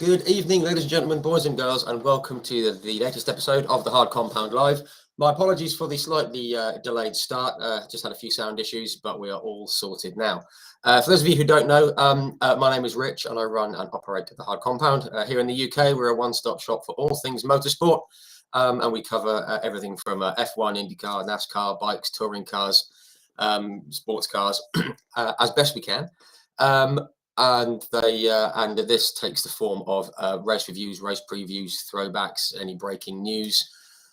Good evening, ladies and gentlemen, boys and girls, and welcome to the latest episode of the Hard Compound Live. My apologies for the slightly delayed start. Just had a few sound issues, but we are all sorted now. For those of you who don't know, my name is Rich, and I run and operate the Hard Compound. Here in the UK, we're a one-stop shop for all things motorsport, and we cover everything from F1, IndyCar, NASCAR, bikes, touring cars, sports cars, as best we can. And this takes the form of race reviews, race previews, throwbacks, any breaking news,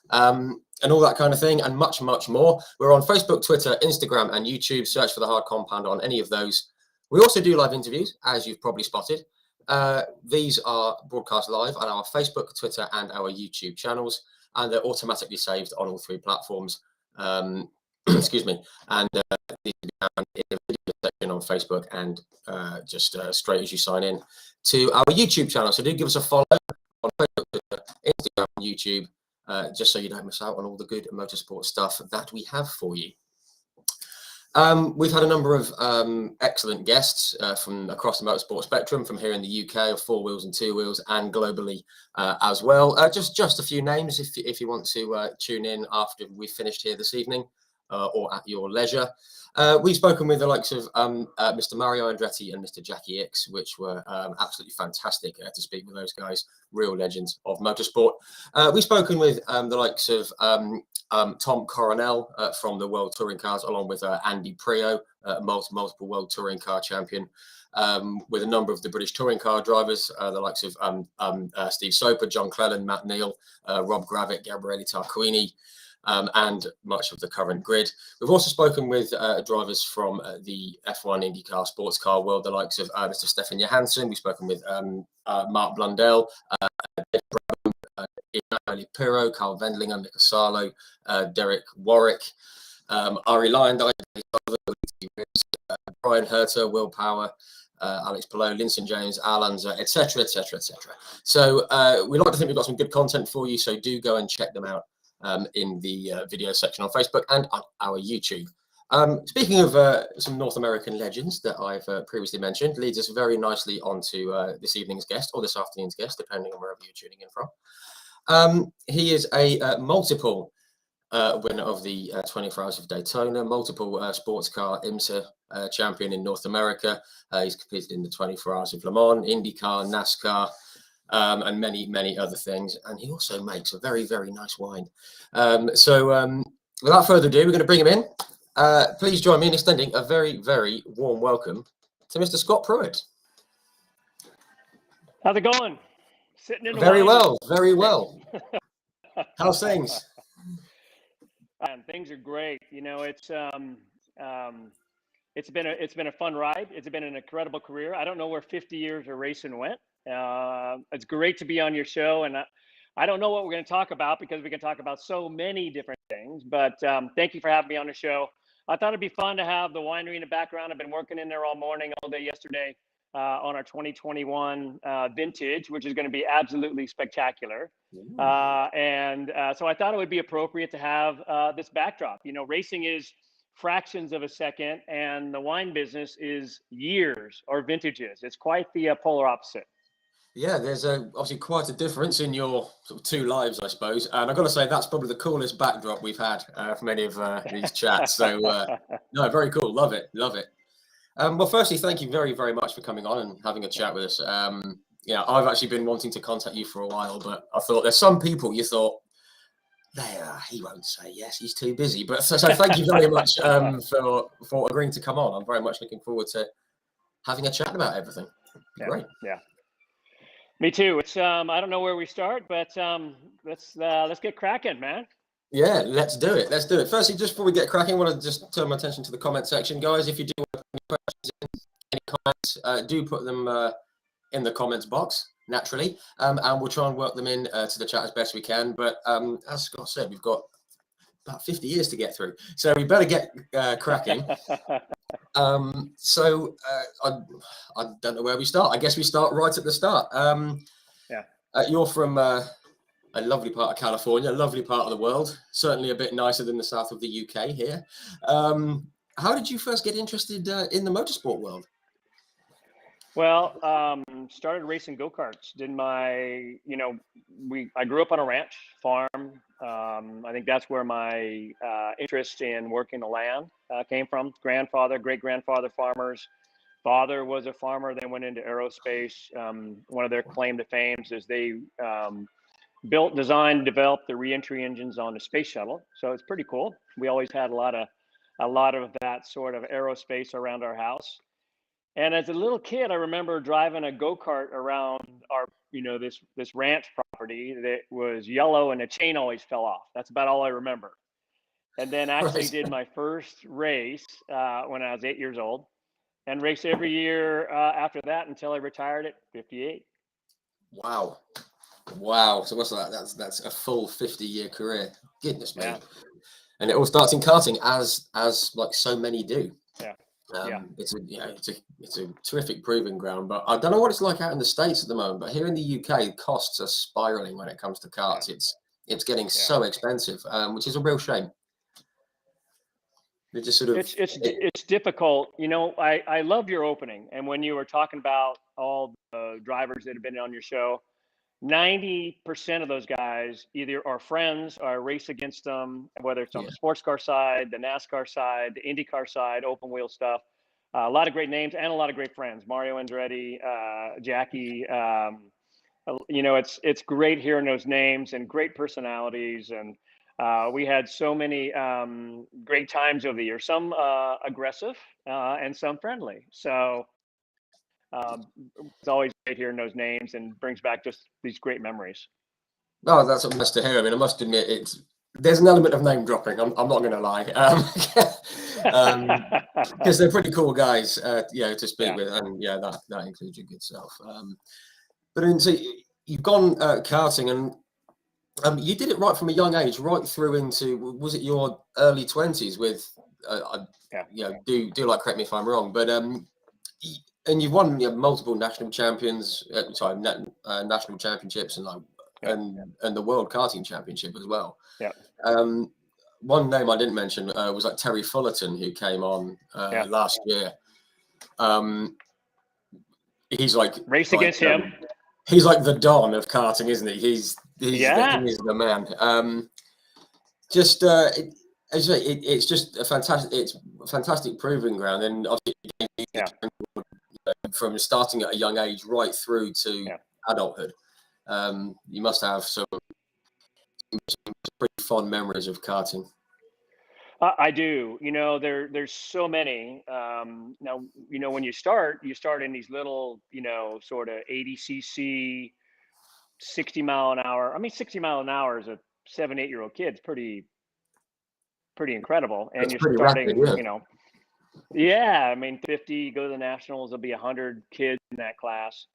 and all that kind of thing, and much, much more. We're on Facebook, Twitter, Instagram, and YouTube. Search for the Hard Compound on any of those. We also do live interviews, as you've probably spotted. These are broadcast live on our Facebook, Twitter, and our YouTube channels, and they're automatically saved on all three platforms. Excuse me, and these will be found in the video section on Facebook and just straight as you sign in to our YouTube channel. So do give us a follow on Facebook, Twitter, Instagram, and YouTube, just so you don't miss out on all the good motorsport stuff that we have for you. We've had a number of excellent guests from across the motorsport spectrum, from here in the UK, of four wheels and two wheels, and globally as well. Just a few names if you want to tune in after we've finished here this evening. Or at your leisure. We've spoken with the likes of Mr. Mario Andretti and Mr. Jackie Ickx, which were absolutely fantastic to speak with those guys, real legends of motorsport. We've spoken with the likes of Tom Coronel from the World Touring Cars, along with Andy Pruett, multiple World Touring Car champion, with a number of the British touring car drivers, the likes of Steve Soper, John Cleland, Matt Neal, Rob Gravitt, Gabriele Tarquini, and much of the current grid. We've also spoken with drivers from the F1 IndyCar sports car world, the likes of Mr. Stefan Johansson. We've spoken with Mark Blundell, Eli Pirro, Carl Wendlinger, Mika Salo, Derek Warwick, Ari Lyondike, Brian Herter, Will Power, Alex Palou, Linson James, Al Lanza, etc., etc., etc. So we like to think we've got some good content for you, so do go and check them out in the video section on Facebook and on our YouTube. Speaking of some North American legends that I've previously mentioned, leads us very nicely onto this evening's guest, or this afternoon's guest, depending on wherever you're tuning in from. He is a multiple winner of the 24 Hours of Daytona, multiple sports car IMSA champion in North America. He's competed in the 24 Hours of Le Mans, IndyCar, NASCAR, and many, many other things. And he also makes a very, very nice wine. So without further ado, we're going to bring him in. Please join me in extending a very, very warm welcome to Mr. Scott Pruett. How's it going? Sitting in the very wine. Well, very well. How's things? Things are great. You know, it's been a fun ride. It's been an incredible career. I don't know where 50 years of racing went. It's great to be on your show, and I don't know what we're going to talk about because we can talk about so many different things, but thank you for having me on the show. I thought it'd be fun to have the winery in the background. I've been working in there all morning, all day yesterday on our 2021 vintage, which is going to be absolutely spectacular. So I thought it would be appropriate to have this backdrop. You know, racing is fractions of a second, and the wine business is years or vintages. It's quite the polar opposite. Yeah, there's obviously quite a difference in your sort of two lives, I suppose. And I've got to say, that's probably the coolest backdrop we've had from any of these chats. So, no, very cool. Love it. Love it. Well, firstly, thank you very, very much for coming on and having a chat with us. Yeah, I've actually been wanting to contact you for a while, but I thought there's some people you thought, he won't say yes, he's too busy. But so thank you very much for agreeing to come on. I'm very much looking forward to having a chat about everything. Great. Yeah. Me too. It's I don't know where we start, but let's get cracking, man. Yeah, let's do it. Let's do it. Firstly, just before we get cracking, I want to just turn my attention to the comment section, guys. If you do have any questions, any comments, do put them in the comments box naturally, and we'll try and work them in to the chat as best we can. But as Scott said, we've got about 50 years to get through, so we better get cracking. So I don't know where we start. I guess we start right at the start. You're from a lovely part of California, a lovely part of the world, certainly a bit nicer than the south of the UK here. How did you first get interested in the motorsport world? Well, started racing go-karts. Did my, I grew up on a ranch farm. I think that's where my interest in working the land came from. Grandfather, great-grandfather farmers. Father was a farmer, then went into aerospace. One of their claim to fame is they built, designed, developed the reentry engines on the space shuttle. So it's pretty cool. We always had a lot of that sort of aerospace around our house. And as a little kid, I remember driving a go-kart around our, this ranch property that was yellow and the chain always fell off. That's about all I remember. And then actually Right. did my first race when I was 8 years old, and raced every year after that until I retired at 58. Wow. Wow. So what's that? That's a full 50-year career. Goodness me. Yeah, And it all starts in karting, as like so many do. yeah, yeah, It's a terrific proving ground, but I don't know what it's like out in the States at the moment. But here in the UK, costs are spiraling when it comes to yeah, karts. It's getting yeah. so expensive, which is a real shame. They just sort of It's difficult. I love your opening, and when you were talking about all the drivers that have been on your show, 90% of those guys either are friends or race against them, whether it's on yeah, the sports car side, the NASCAR side, the IndyCar side, open wheel stuff. A lot of great names and a lot of great friends. Mario Andretti, Jackie. It's great hearing those names and great personalities, and we had so many great times over the year. Some aggressive and some friendly. So it's always great hearing those names and brings back just these great memories. no, that's nice to hear. I mean, I must admit, there's an element of name dropping. I'm not going to lie, because they're pretty cool guys, to speak Yeah. with, and yeah, that includes your good self. But then, so you've gone karting, and you did it right from a young age, right through into, was it your early 20s with, Yeah. do like, correct me if I'm wrong, but and you've won multiple national champions, national championships, and like Yeah. and the World Karting Championship as well. Yeah. Um, One name I didn't mention was like Terry Fullerton, who came on Yeah. last year. He's like Race against him. he's like the Don of karting, isn't he? He's Yeah. he's the man. Just as you say, it's just it's a fantastic proving ground, and obviously Yeah. from starting at a young age right through to Yeah. adulthood. You must have some pretty fond memories of karting. I do. There's so many. Now, when you start in these little, sort of 80 cc, 60 mile an hour. I mean, 60 mile an hour is a 7, 8 year old kid. It's pretty incredible. And That's you're pretty rapid, starting, yeah. yeah. I mean, 50, go to the nationals. There'll be 100 kids in that class.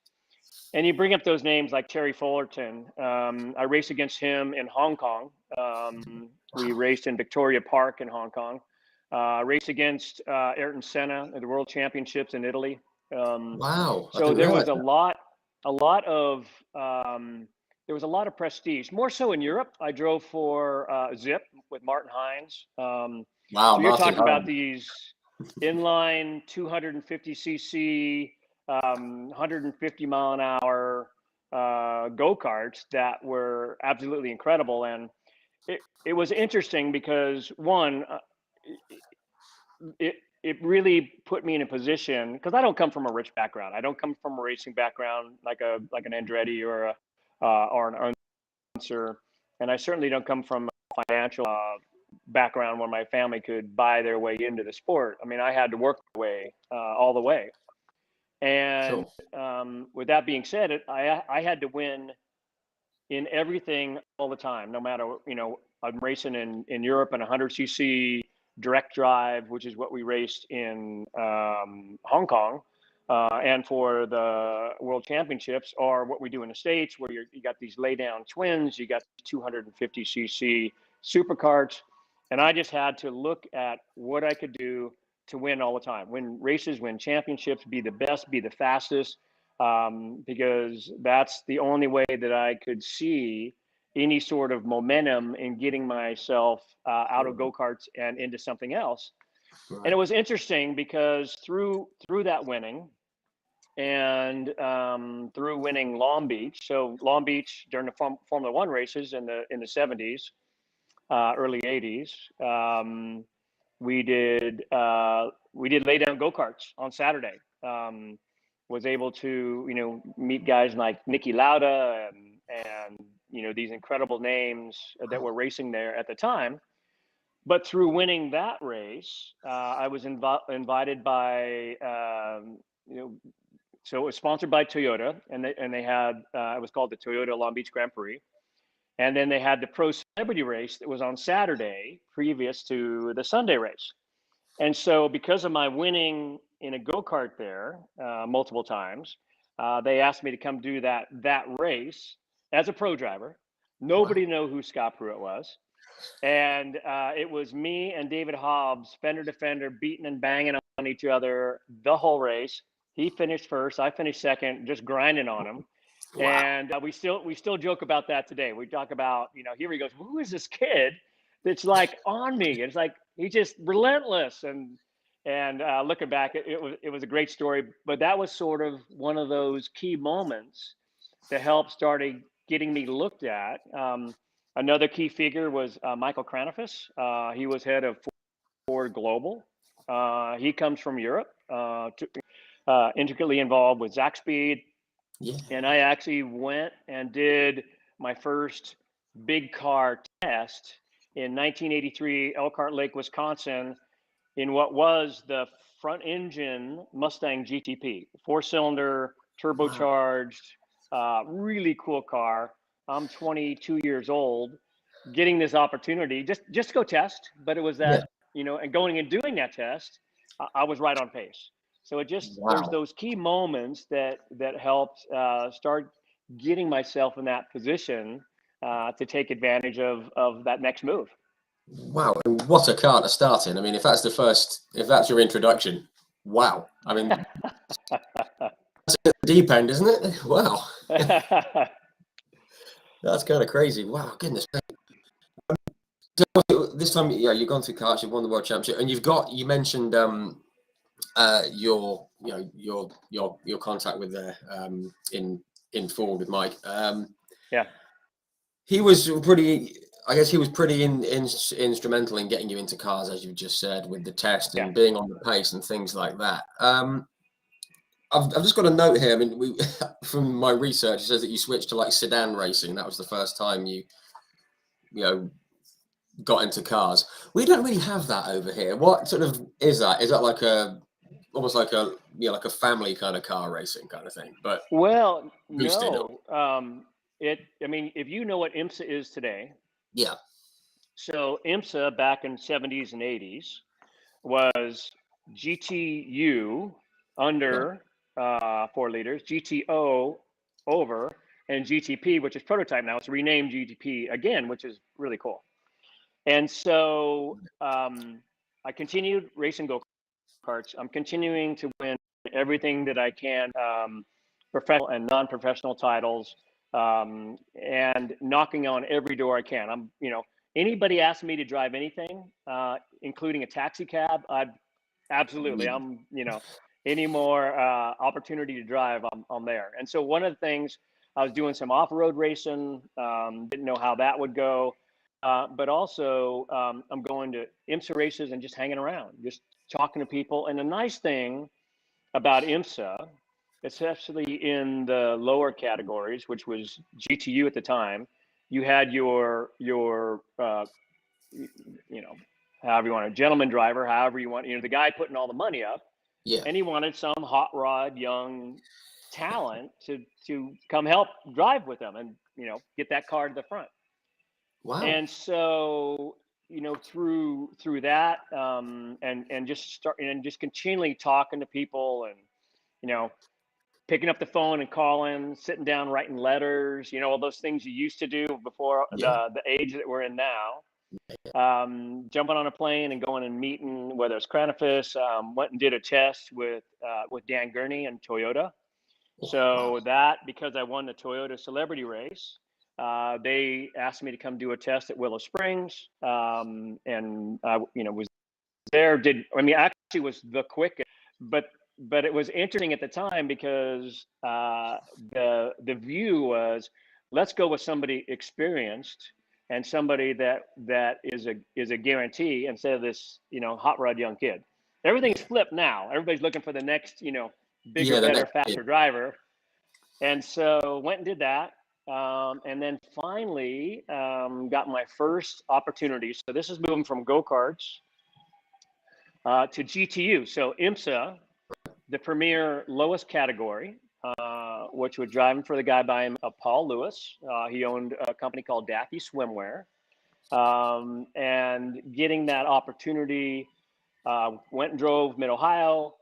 And you bring up those names like Terry Fullerton. I raced against him in Hong Kong. We raced in Victoria Park in Hong Kong. Raced against Ayrton Senna at the World Championships in Italy. Wow, I So didn't there was realize a that. lot of there was a lot of prestige. More so in Europe. I drove for Zip with Martin Hines. Wow, So you're Martin talking about Hines. these inline 250 cc, 150 mile an hour go-karts that were absolutely incredible. And it was interesting because one, it really put me in a position, because I don't come from a rich background. I don't come from a racing background like an Andretti or an Unser, and I certainly don't come from a financial background where my family could buy their way into the sport. I mean, I had to work my way all the way. And Sure. with that being said, I had to win in everything all the time, no matter, I'm racing in Europe in 100 cc direct drive, which is what we raced in Hong Kong, and for the World Championships, or what we do in the States, where you got these lay down twins, you got 250 cc supercarts, and I just had to look at what I could do to win all the time, win races, win championships, be the best, be the fastest, because that's the only way that I could see any sort of momentum in getting myself out of go-karts and into something else. And it Right. was interesting because through that winning, and through winning Long Beach. So Long Beach during the Formula One races in the '70s, early '80s, we did lay down go-karts on Saturday. Was able to meet guys like Nicky Lauda and these incredible names that were racing there at the time. But through winning that race, I was invited by so it was sponsored by Toyota, and they had it was called the Toyota Long Beach Grand Prix. And then they had the Pro Celebrity race that was on Saturday previous to the Sunday race. And so because of my winning in a go-kart there multiple times, they asked me to come do that race as a pro driver. Nobody knew who Scott Pruett was. And it was me and David Hobbs, fender to fender, beating and banging on each other the whole race. He finished first, I finished second, just grinding on him. Wow. And we still joke about that today. We talk about, here he goes, who is this kid that's like on me? It's like he's just relentless. And looking back, it was a great story. But that was sort of one of those key moments that helped started getting me looked at. Another key figure was Michael Kranafis. He was head of Ford Global. He comes from Europe, intricately involved with Zach Speed. Yeah. And I actually went and did my first big car test in 1983, Elkhart Lake, Wisconsin, in what was the front engine Mustang GTP, 4-cylinder, turbocharged, really cool car. I'm 22 years old, getting this opportunity just to go test, but it was that, and going and doing that test, I was right on pace. So it just, there's those key moments that helped start getting myself in that position to take advantage of that next move. Wow. And what a car to start in. I mean, if that's your introduction, wow. I mean, that's the deep end, isn't it? Wow. That's kind of crazy. Wow, goodness. This time, you've gone through karts, you've won the world championship, and you mentioned your contact with in Ford with Mike. He was pretty. I guess he was pretty instrumental in getting you into cars, as you just said, with the test and being on the pace and things like that. I've just got a note here. I mean, from my research, it says that you switched to like sedan racing. That was the first time you got into cars. We don't really have that over here. What sort of is that? Is that like almost like a family kind of car racing kind of thing? But well, no. I mean, if you know what IMSA is today. Yeah. So IMSA back in 70s and 80s was GTU under 4 liters, GTO over, and GTP, which is prototype now. It's renamed GTP again, which is really cool. And so I continued racing go-karts. I'm continuing to win everything that I can, professional and non-professional titles, and knocking on every door I can. Anybody asks me to drive anything, including a taxi cab, absolutely. Any more opportunity to drive, I'm there. And so one of the things, I was doing some off-road racing, didn't know how that would go. But also, I'm going to IMSA races and just hanging around, just talking to people. And the nice thing about IMSA, especially in the lower categories, which was GTU at the time, you had your however you want, a gentleman driver, however you want, the guy putting all the money up. Yeah. And he wanted some hot rod young talent to come help drive with them and, get that car to the front. Wow. And so, through that, and just continually talking to people and, picking up the phone and calling, sitting down, writing letters, all those things you used to do before the age that we're in now. Jumping on a plane and going and meeting, whether it's Kranafis, went and did a test with Dan Gurney and Toyota. So that, because I won the Toyota Celebrity Race, they asked me to come do a test at Willow Springs, and I, was there. Actually was the quickest, but but it was interesting at the time because the view was, let's go with somebody experienced and somebody that is a guarantee instead of this, hot rod young kid. Everything's flipped now. Everybody's looking for the next, bigger, Yeah, the better, next faster driver. And so went and did that. And then finally got my first opportunity. So this is moving from go-karts to GTU. So IMSA, the premier lowest category, which was driving for the guy by him, Paul Lewis. He owned a company called Daffy Swimwear. And getting that opportunity, went and drove Mid-Ohio,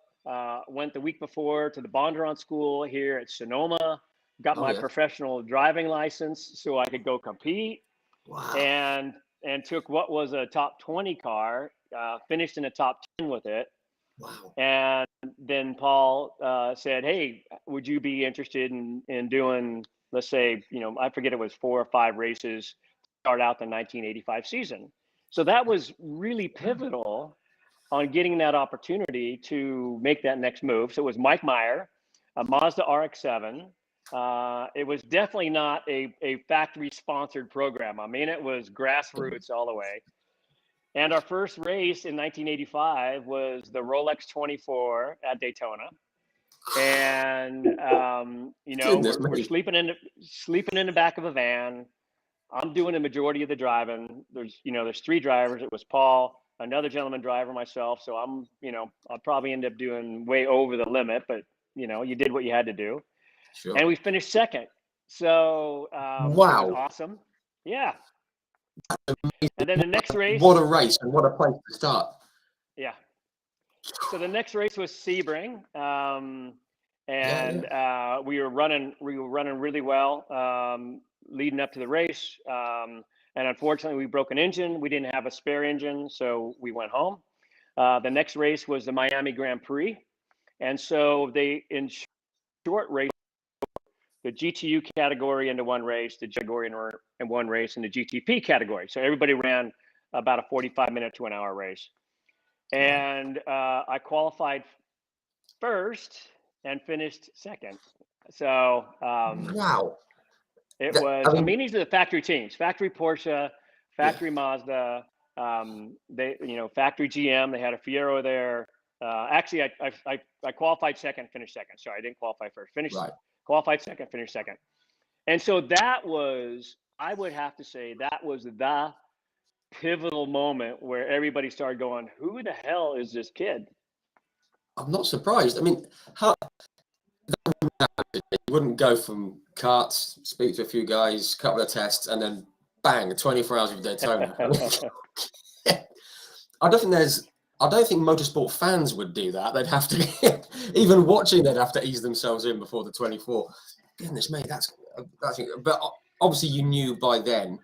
went the week before to the Bondurant School here at Sonoma, got my professional driving license so I could go compete. Wow. And took what was a top 20 car, finished in the top 10 with it. Wow. And then Paul said, hey, would you be interested in doing, let's say, I forget, it was 4 or 5 races to start out the 1985 season. So that was really pivotal on getting that opportunity to make that next move. So it was Mike Meyer, a Mazda RX-7. It was definitely not a factory sponsored program. I mean, it was grassroots all the way. And our first race in 1985 was the Rolex 24 at Daytona. And, we're sleeping in the back of a van. I'm doing the majority of the driving. There's 3 drivers. It was Paul, another gentleman driver, myself. So I'll probably end up doing way over the limit, but you did what you had to do. Sure. And we finished second. So wow, it was awesome. Yeah. And then the next race. What a race and what a place to start. Yeah. So the next race was Sebring. We were running really well leading up to the race. And unfortunately, we broke an engine. We didn't have a spare engine, so we went home. The next race was the Miami Grand Prix. And so they, in short race, the GTU category into one race, the category in one race, and the GTP category. So everybody ran about a 45-minute to an hour race. And I qualified first and finished second. So wow. It was, I mean, these are the factory teams: factory Porsche, factory Mazda, factory GM. They had a Fiero there. Actually, I qualified second, finished second. Sorry, I didn't qualify first. Qualified second, finished second. And so that was, I would have to say, that was the pivotal moment where everybody started going, who the hell is this kid? I'm not surprised. I mean, how you wouldn't go from karts, speak to a few guys, couple of tests, and then bang, 24 hours of Daytona. I don't think motorsport fans would do that. They'd have to, even watching, they'd have to ease themselves in before the 24. Goodness me, that's. But obviously, you knew by then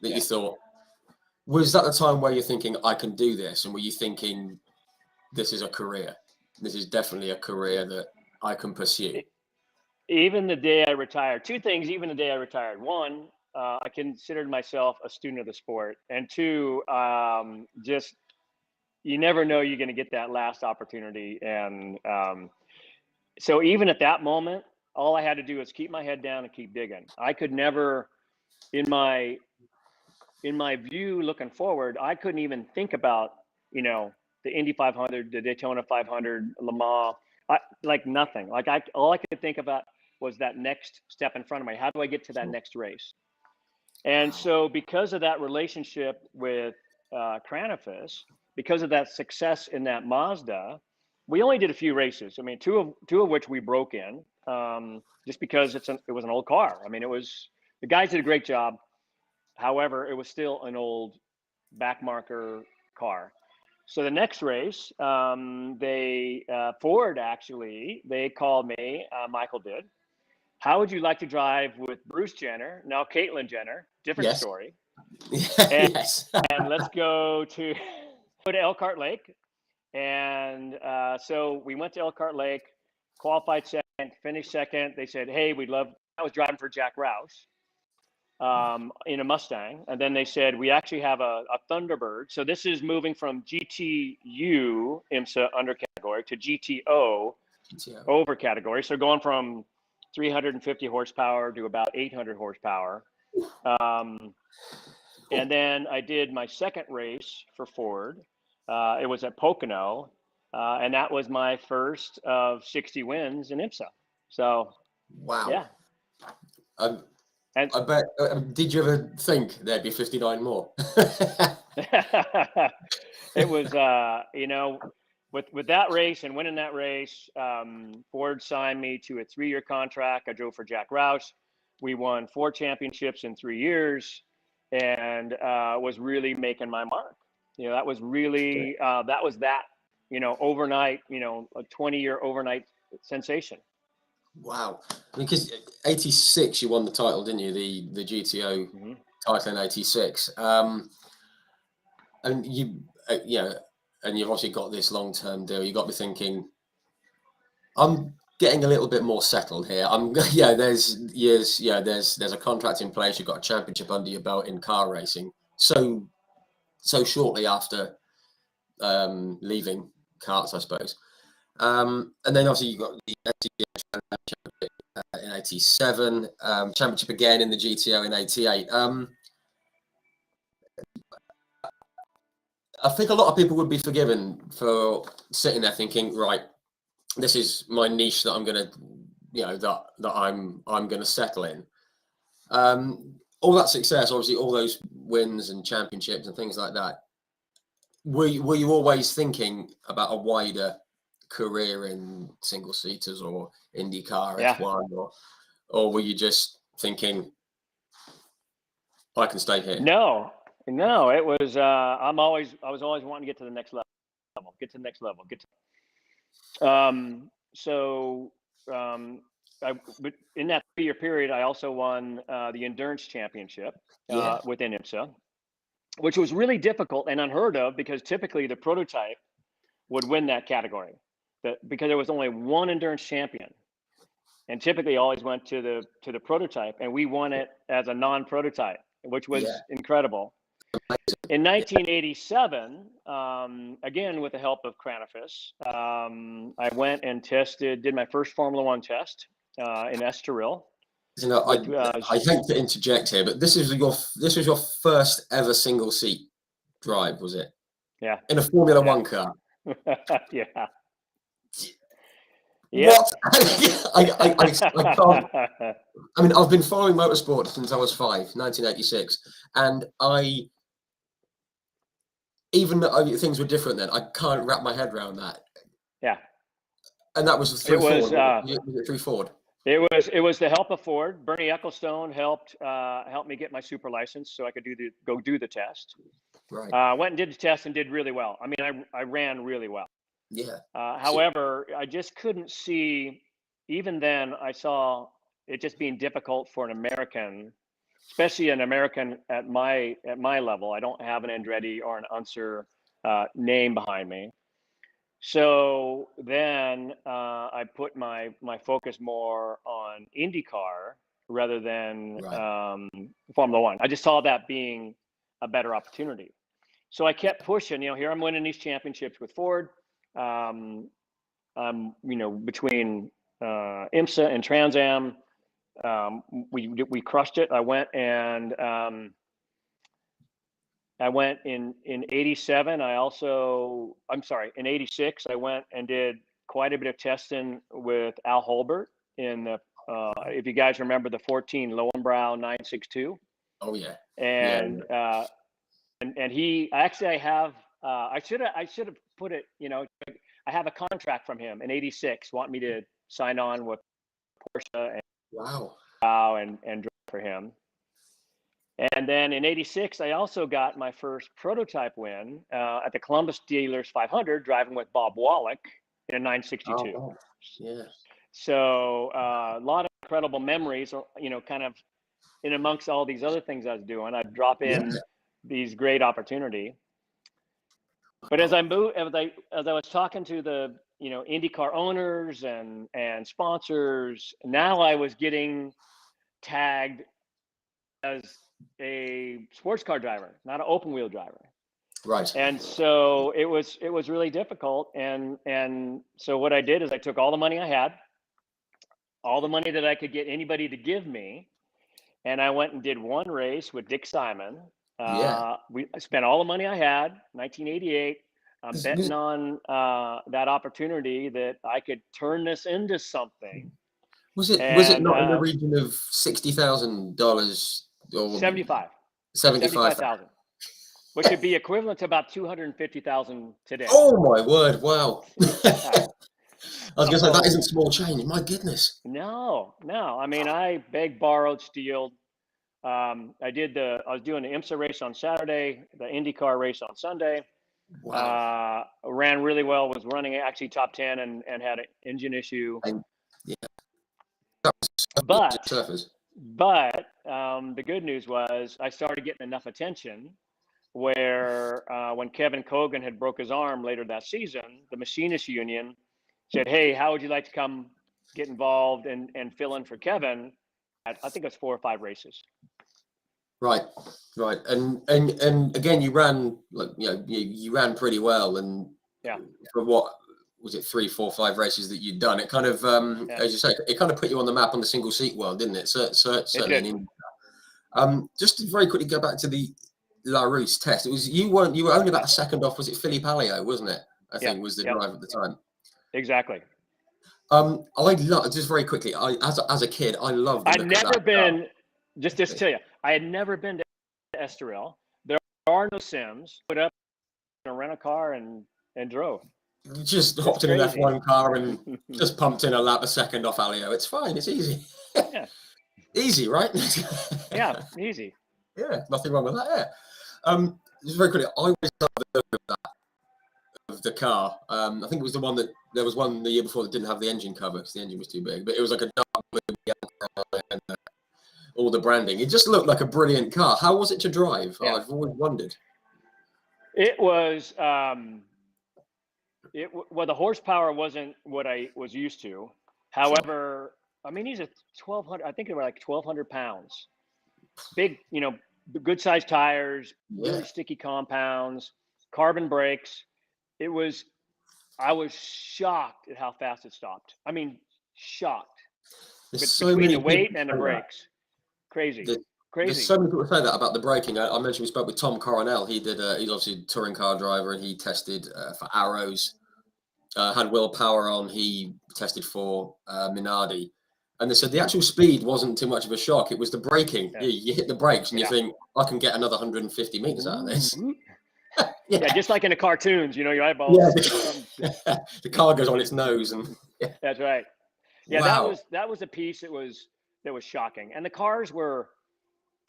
that you thought. Was that the time where you're thinking, I can do this? And were you thinking, this is a career? This is definitely a career that I can pursue? Even the day I retired, 2 things, even the day I retired. 1, I considered myself a student of the sport. And 2, just, you never know you're going to get that last opportunity. And so even at that moment, all I had to do was keep my head down and keep digging. I could never, in my view, looking forward, I couldn't even think about, the Indy 500, the Daytona 500, Le Mans, like nothing. Like all I could think about was that next step in front of me. How do I get to that next race? And so because of that relationship with Cranifus, because of that success in that Mazda, we only did a few races. I mean, two of which we broke in, just because it was an old car. I mean, the guys did a great job. However, it was still an old backmarker car. So the next race, Ford actually, they called me, Michael did. How would you like to drive with Bruce Jenner, now Caitlyn Jenner? Different story. And, and let's go to Elkhart Lake. And so we went to Elkhart Lake, qualified second, finished second. They said, hey, I was driving for Jack Rouse. in a Mustang. And then they said, we actually have a Thunderbird. So this is moving from GTU IMSA under category to GTO over category. So going from 350 horsepower to about 800 horsepower. And then I did my second race for Ford. It was at Pocono, and that was my first of 60 wins in IMSA. So, wow. Yeah. And I bet. Did you ever think there'd be 59 more? It was, with that race and winning that race, Ford signed me to a 3-year contract. I drove for Jack Roush. We won 4 championships in 3 years, and was really making my mark. That was really overnight, a 20-year overnight sensation. Wow. Because 86, you won the title, didn't you? The GTO title in 86. And you, and you've obviously got this long-term deal. You got me thinking, I'm getting a little bit more settled here. There's a contract in place. You've got a championship under your belt in car racing. So shortly after leaving karts, I suppose. And then obviously you got the championship in 87, championship again in the GTO in 88. I think a lot of people would be forgiven for sitting there thinking, right, this is my niche that I'm gonna, that I'm gonna settle in. All that success, obviously, all those wins and championships and things like that. Were you always thinking about a wider career in single seaters or IndyCar F1, or were you just thinking, I can stay here? No, it was. I was always wanting to get to the next level. But in that 3-year period, I also won the endurance championship within IMSA, which was really difficult and unheard of because typically the prototype would win that category, because there was only one endurance champion, and typically always went to the prototype, and we won it as a non-prototype, which was incredible. In 1987, again with the help of Cranifus, I went and did my first Formula One test in Estoril. I hate to interject here, but this was your first ever single seat drive, was it? Yeah. In a Formula One car. Yeah. What? I can't. I mean, I've been following motorsport since I was 5, 1986, and even though things were different then, I can't wrap my head around that. Yeah. And that was through Ford. Was it through Ford? It was the help of Ford. Bernie Ecclestone helped me get my super license so I could go do the test. Right. Went and did the test and did really well. I mean, I ran really well. Yeah. However, I just couldn't see. Even then, I saw it just being difficult for an American, especially an American at my level. I don't have an Andretti or an Unser name behind me. So then I put my focus more on IndyCar rather than Formula One. I just saw that being a better opportunity. So I kept pushing. Here I'm winning these championships with Ford. Between IMSA and Trans Am, we crushed it. I went in 87. In 86, I went and did quite a bit of testing with Al Holbert in the, if you guys remember, the 14 Lowenbrow 962. Oh yeah. And he actually, I should have put it, I have a contract from him in 86, want me to sign on with Porsche and drive for him. And then in 86, I also got my first prototype win at the Columbus Dealers 500, driving with Bob Wallach in a 962. Oh, yeah. So a lot of incredible memories, kind of in amongst all these other things I was doing. I'd drop in these great opportunity. But as I was talking to the IndyCar owners and sponsors, now I was getting tagged as a sports car driver, not an open wheel driver. Right. And so it was really difficult. And so what I did is I took all the money I had, all the money that I could get anybody to give me, and I went and did one race with Dick Simon. Yeah. I spent all the money I had, 1988. I'm Was, betting was, on that opportunity that I could turn this into something. was it And not in the region of $60,000 or 75, 75,000? 75,000, which would be equivalent to about 250,000 today. Oh my word! Wow. Yeah. I was going to say that isn't small change. My goodness. No. I mean, I begged, borrowed, stealed. I was doing the IMSA race on Saturday, the IndyCar race on Sunday. Wow. Ran really well, was running actually top 10 and had an engine issue. And yeah, But surfers. the good news was I started getting enough attention where when Kevin Cogan had broke his arm later that season, the Machinists Union said, "Hey, how would you like to come get involved and fill in for Kevin?" I think it was 4 or 5 races. Right. And again, you ran you ran pretty well, and Yeah. for what was it, 3, 4, 5 races that you'd done, it kind of as you say, it kind of put you on the map on the single seat world, didn't it? Certainly. It did. Just to very quickly go back to the La Rousse test, it was you were only about a second off. Was it Philippe Alliot, wasn't it? I think was the driver at the time. Exactly. Just very quickly, as a kid, I loved the I'd look of never that been car. just to tell you, I had never been to Estoril. There are no sims. Put up in a rental car and drove. Just hopped in an crazy. F1 car and just pumped in a lap a second off Alliot. It's fine. It's easy. Yeah. Easy, right? Yeah, easy. Yeah, nothing wrong with that. Yeah. Just very quickly, I always loved the look of that, of the car. I think it was the one that there was one the year before that didn't have the engine cover because the engine was too big, but it was like a dark blue and all the branding. It just looked like a brilliant car. How was it to drive? Yeah. I've always wondered. It was the horsepower wasn't what I was used to. However, I mean, he's a 1,200. I think they were like 1,200 pounds. Big, good sized tires, really sticky compounds, carbon brakes. I was shocked at how fast it stopped. I mean, shocked. Between the weight and the brakes. Crazy. There's so many people say that about the braking. I mentioned we spoke with Tom Coronel. He's obviously a touring car driver, and he tested for Arrows. Had willpower on. He tested for Minardi, and they said the actual speed wasn't too much of a shock. It was the braking. Yeah. You hit the brakes, and you think, I can get another 150 meters out of this. Yeah, just like in the cartoons, your eyeballs. Yeah, the car goes on its nose, and that's right. Yeah, wow. that was a piece that was shocking. And the cars were,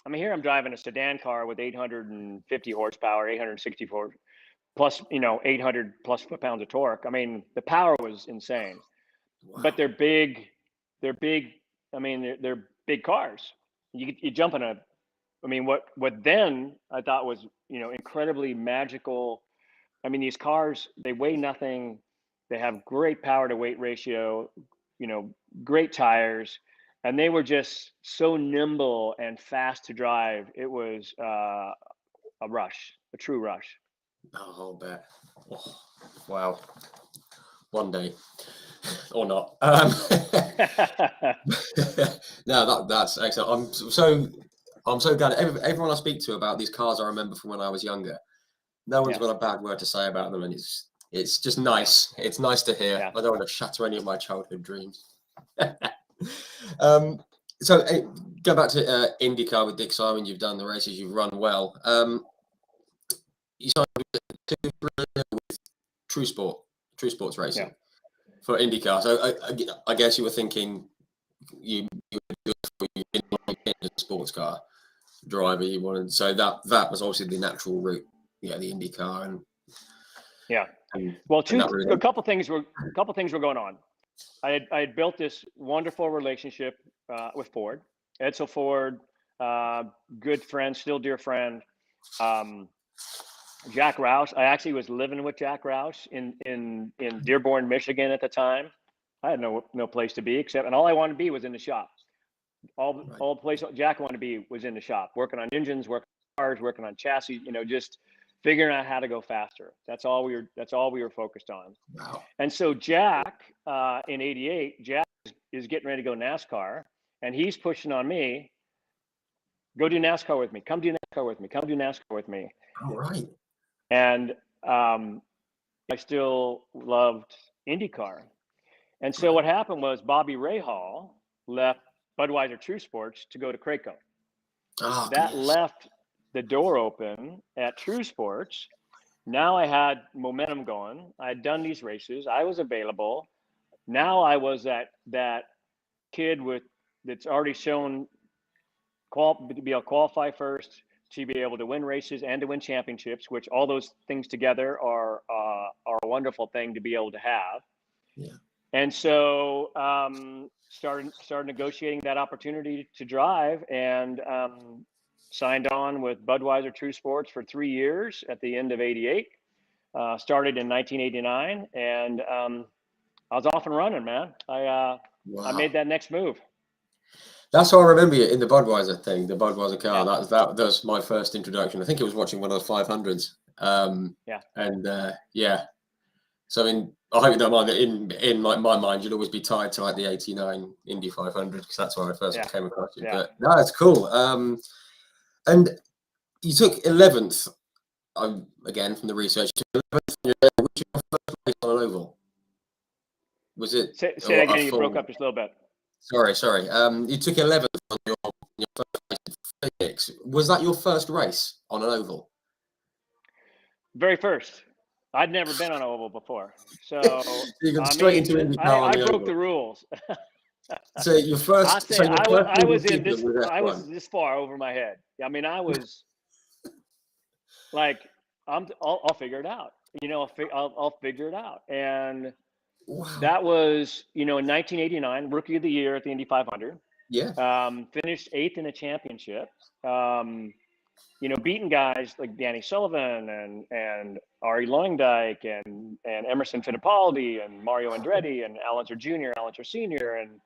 I mean, here I'm driving a sedan car with 850 horsepower, 864 plus, 800 plus foot-pounds of torque. I mean, the power was insane. Wow. But they're big. I mean, they're big cars. You jump in I mean, what then I thought was, incredibly magical. I mean, these cars, they weigh nothing. They have great power to weight ratio, great tires, and they were just so nimble and fast to drive. It was a rush, a true rush. Oh, I'll bet. Oh, wow. One day. Or not. No, that's excellent. I'm so glad. Everyone I speak to about these cars I remember from when I was younger, no one's got a bad word to say about them, and it's just nice. It's nice to hear. I don't want to shatter any of my childhood dreams. So go back to IndyCar with Dick Simon. You've done the races. You've run well. You signed with True Sports Racing for IndyCar. So I guess you were thinking you were a sports car driver. You wanted, so that was obviously the natural route. Yeah, the IndyCar and well, a couple things were going on. I had built this wonderful relationship with Ford. Edsel Ford, good friend, still dear friend. Jack Roush. I actually was living with Jack Roush in Dearborn, Michigan at the time. I had no place to be and all I wanted to be was in the shop. all the place Jack wanted to be was in the shop, working on engines, working on cars, working on chassis, just figuring out how to go faster. That's all we were focused on. Wow. And so Jack, in '88, Jack is getting ready to go NASCAR, and he's pushing on me, go do NASCAR with me, come do NASCAR with me, come do NASCAR with me. All right. And I still loved IndyCar. And so what happened was Bobby Rahal left Budweiser True Sports to go to Craco. Oh, That yes. left the door open at True Sports. Now I had momentum going. I had done these races. I was available. Now I was that kid that's already shown to be able to qualify first, to be able to win races and to win championships, which all those things together are a wonderful thing to be able to have. Yeah. And so started negotiating that opportunity to drive, and signed on with Budweiser True Sports for 3 years at the end of '88. Started in 1989, and I was off and running, man. I made that next move. That's how I remember you in the Budweiser thing, the Budweiser car. Yeah. That was my first introduction. I think it was watching one of the 500s. Yeah. So I hope you don't mind that in like my mind, you'd always be tied to like the '89 Indy 500 because that's where I first came across you. Yeah. But no, it's cool. And you took 11th. Again from the research. 11th, which was your first race on an oval? Was it? Say that again. You broke up just a little bit. Sorry. You took 11th on your first race in Phoenix. Was that your first race on an oval? Very first. I'd never been on an oval before, so you got straight into IndyCar. I broke the rules. So your first. I was this far over my head. I mean, I was like, I'll figure it out. I'll figure it out. And that was, in 1989, Rookie of the Year at the Indy 500. Yeah. Finished 8th in a championship. Beating guys like Danny Sullivan and Ari Luyendyk and Emerson Fittipaldi and Mario Andretti and Al Unser Jr., Al Unser Sr. And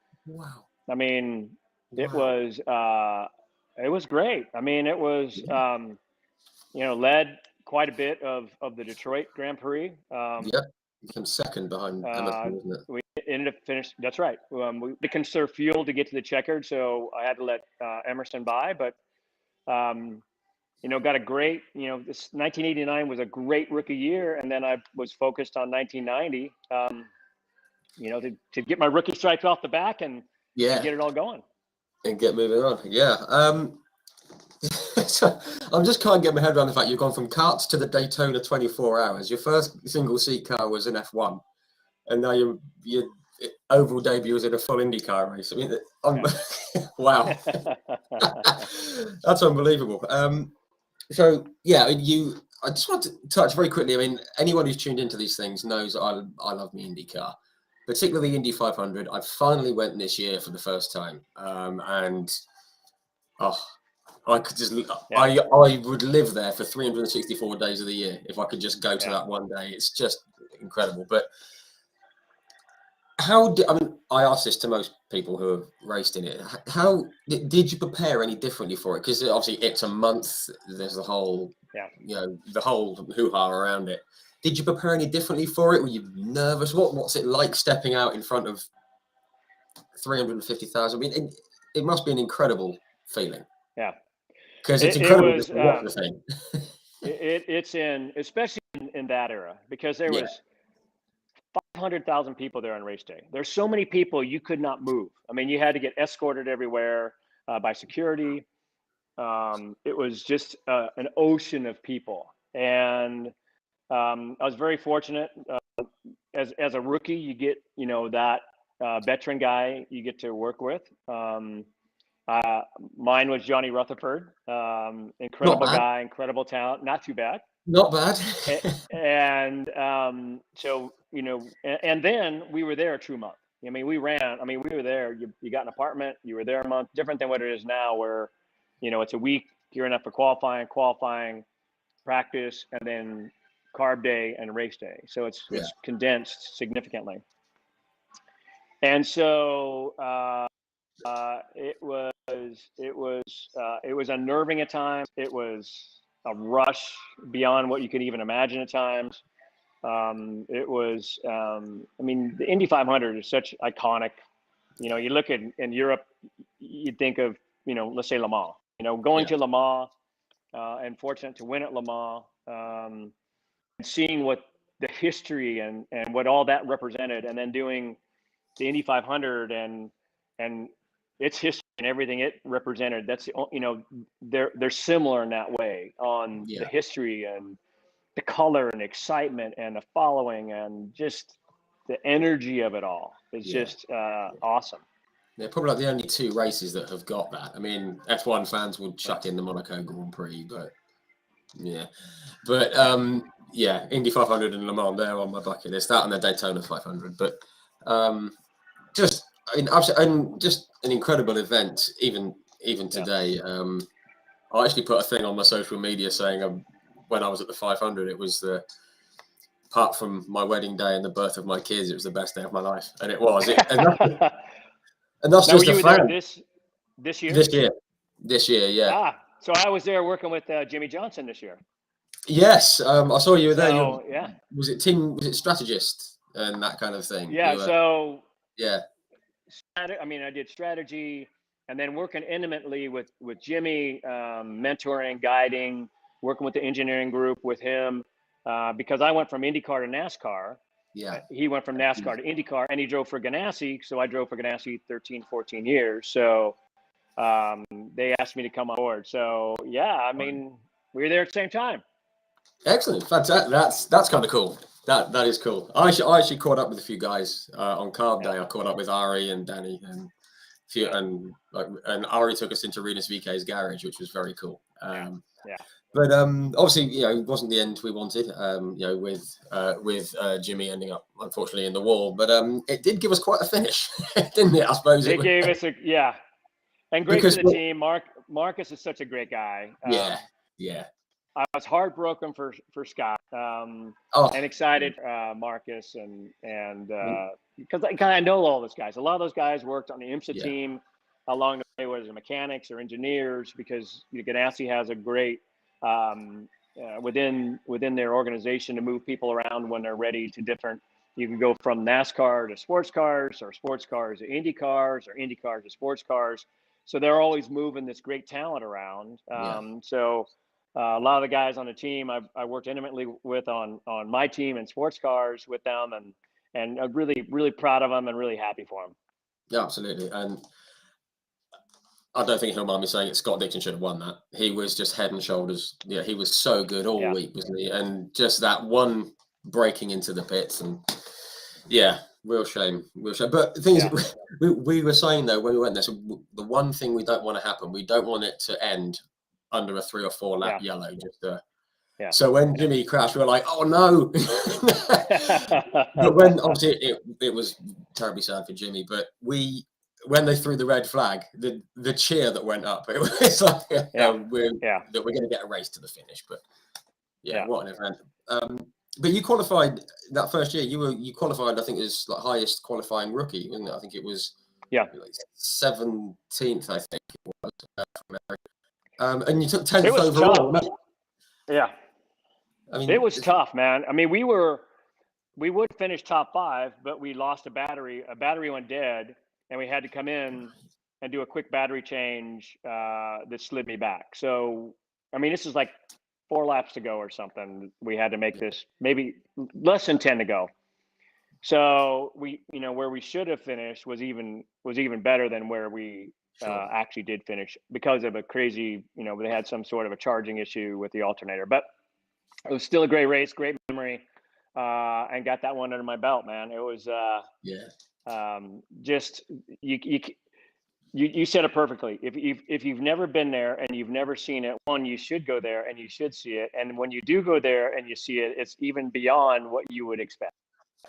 I mean, it was great. I mean, it was, led quite a bit of the Detroit Grand Prix. Became second behind Emerson, wasn't it? We ended up finished. That's right. We conserved fuel to get to the checkered, so I had to let Emerson by. But got a great. This 1989 was a great rookie year, and then I was focused on 1990. To get my rookie stripes off the back and get it all going and get moving on. Yeah. So I just can't get my head around the fact you've gone from karts to the Daytona 24 hours. Your first single seat car was an F1, and now your oval debut was in a full IndyCar race. I mean, wow, that's unbelievable. So yeah, I just want to touch very quickly. I mean, anyone who's tuned into these things knows I love me IndyCar, particularly the Indy 500. I finally went this year for the first time, and I could just, I would live there for 364 days of the year if I could just go to that one day. It's just incredible. But I asked this to most people who have raced in it. How did you prepare any differently for it? Because obviously it's a month. There's the whole, the whole hoo-ha around it. Did you prepare any differently for it? Were you nervous? What's it like stepping out in front of 350,000? I mean, it must be an incredible feeling. Yeah. Because it's incredible to watch the thing. It's especially in that era, because there was 500,000 people there on race day. There's so many people you could not move. I mean, you had to get escorted everywhere by security. It was just an ocean of people, and I was very fortunate. As a rookie, you get that veteran guy you get to work with. Mine was Johnny Rutherford, incredible guy, incredible talent, not too bad. Not bad. And so, and then we were there a true month. I mean, we were there, you got an apartment, you were there a month, different than what it is now where, it's a week, gearing up for qualifying, practice, and then carb day and race day. So it's condensed significantly. And so, It was unnerving at times. It was a rush beyond what you could even imagine at times. I mean, the Indy 500 is such iconic. You know, you look at in Europe, you think of, you know, let's say Le Mans. You know, going to Le Mans, and fortunate to win at Le Mans, and seeing what the history and what all that represented, and then doing the Indy 500 and its history and everything it represented. That's, you know, they're similar in that way on the history and the color and excitement and the following and just the energy of it all. It's just awesome. They're probably like the only two races that have got that. I mean, F1 fans would chuck in the Monaco Grand Prix, but Indy 500 and Le Mans, they're on my bucket list. That and the Daytona 500, but just an incredible event. Even today, I actually put a thing on my social media saying when I was at the 500, it was apart from my wedding day and the birth of my kids, it was the best day of my life, and it was. And that's now, just were you a fan. there this year? This year, yeah. So I was there working with Jimmy Johnson this year. Yes, I saw you were there. So, Was it strategist and that kind of thing? Yeah. I mean, I did strategy, and then working intimately with Jimmy, mentoring, guiding, working with the engineering group with him, because I went from IndyCar to NASCAR. Yeah. He went from NASCAR to IndyCar, and he drove for Ganassi. So I drove for Ganassi 13, 14 years. So they asked me to come on board. So I mean, we were there at the same time. Excellent, fantastic. That's kind of cool. That is cool. I actually caught up with a few guys on Carb Day. I caught up with Ari and Danny and Ari took us into Rinus VK's garage, which was very cool. But obviously, you know, it wasn't the end we wanted. You know, with Jimmy ending up unfortunately in the wall, but it did give us quite a finish, didn't it? I suppose it gave us and great for the team. Marcus is such a great guy. I was heartbroken for Scott, and excited for Marcus and because I know all those guys. A lot of those guys worked on the IMSA team along the way, whether it's mechanics or engineers, because Ganassi has a great within their organization to move people around when they're ready to different. You can go from NASCAR to sports cars, or sports cars to Indy cars, or Indy cars to sports cars. So they're always moving this great talent around. So a lot of the guys on the team I worked intimately with on my team and sports cars with them, and I'm really, really proud of them and really happy for them. Yeah, absolutely. And I don't think he'll mind me saying it. Scott Dixon should have won that. He was just head and shoulders. Yeah, he was so good all week, wasn't he? And just that one breaking into the pits, and real shame. But the thing is, we were saying though when we went there, so the one thing we don't want to happen, we don't want it to end under a 3 or 4 lap yellow. So when Jimmy crashed, we were like, oh no. But when obviously it was terribly sad for Jimmy, but when they threw the red flag, the cheer that went up, it was like that we're going to get a race to the finish. But what an event. But you qualified that first year. You qualified, I think it was like highest qualifying rookie, wasn't it? I think it was like 17th, I think it was. And you took 10th overall. Tough. Yeah. I mean, it was tough, man. I mean, we would finish top 5, but we lost a battery. A battery went dead, and we had to come in and do a quick battery change that slid me back. So, I mean, this is like 4 laps to go or something. We had to make this, maybe less than 10 to go. So we, where we should have finished was even better than where we actually did finish, because of a crazy, they had some sort of a charging issue with the alternator. But it was still a great race, great memory, and got that one under my belt, man. It was just you said it perfectly. If you've never been there and you've never seen it, one, you should go there and you should see it. And when you do go there and you see it, it's even beyond what you would expect.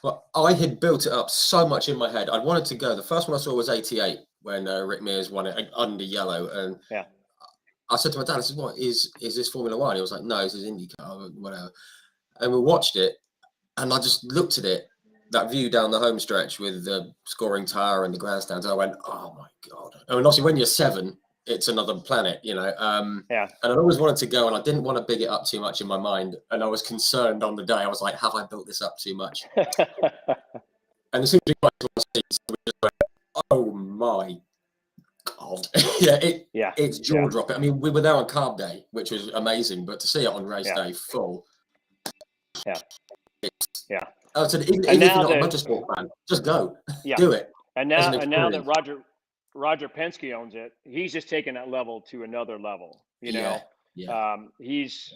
Well, I had built it up so much in my head. I wanted to go. The first one I saw was 88 when Rick Mears won it under yellow, and I said to my dad, I said, "What is this Formula One?" He was like, "No, this is IndyCar, whatever." And we watched it, and I just looked at it, that view down the home stretch with the scoring tower and the grandstands, I went, oh my God. I mean, obviously when you're 7, it's another planet, you know. Yeah. And I always wanted to go, and I didn't want to big it up too much in my mind. And I was concerned on the day. I was like, have I built this up too much? And as soon as we got to our seats, we just went, oh my God. It's jaw dropping. I mean, we were there on carb day, which was amazing, but to see it on race day full. So even if you're not a motorsport fan, just go. Do it. And now that Roger Penske owns it, he's just taken that level to another level. You know, he's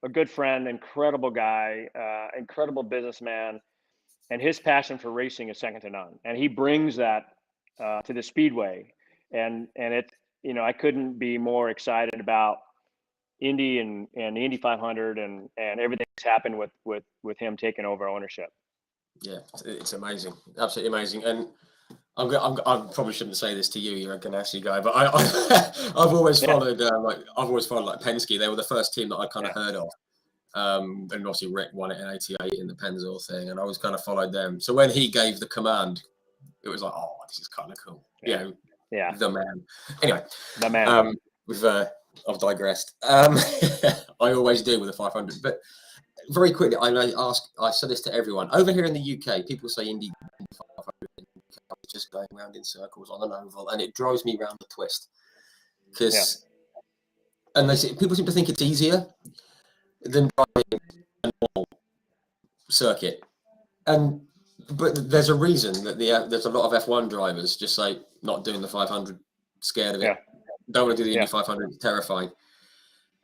a good friend, incredible guy, incredible businessman, and his passion for racing is second to none. And he brings that to the speedway, and it I couldn't be more excited about Indy and the Indy 500 and everything that's happened with him taking over ownership. Yeah, it's amazing, absolutely amazing. And I probably shouldn't say this to you. You're a Ganassi guy, but I've always followed like Penske. They were the first team that I kind of heard of. And obviously Rick won it in '88 in the Pennzoil thing, and I always kind of followed them. So when he gave the command, it was like, oh, this is kind of cool. The man. Anyway, the man. I've digressed. I always do with the 500, but very quickly, I said this to everyone over here in the UK. People say Indy 500 is just going around in circles on an oval, and it drives me round the twist because, and people seem to think it's easier than driving a normal circuit, but there's a reason that there's a lot of F1 drivers just say not doing the 500, scared of it, don't want to do the Indy 500, it's terrifying.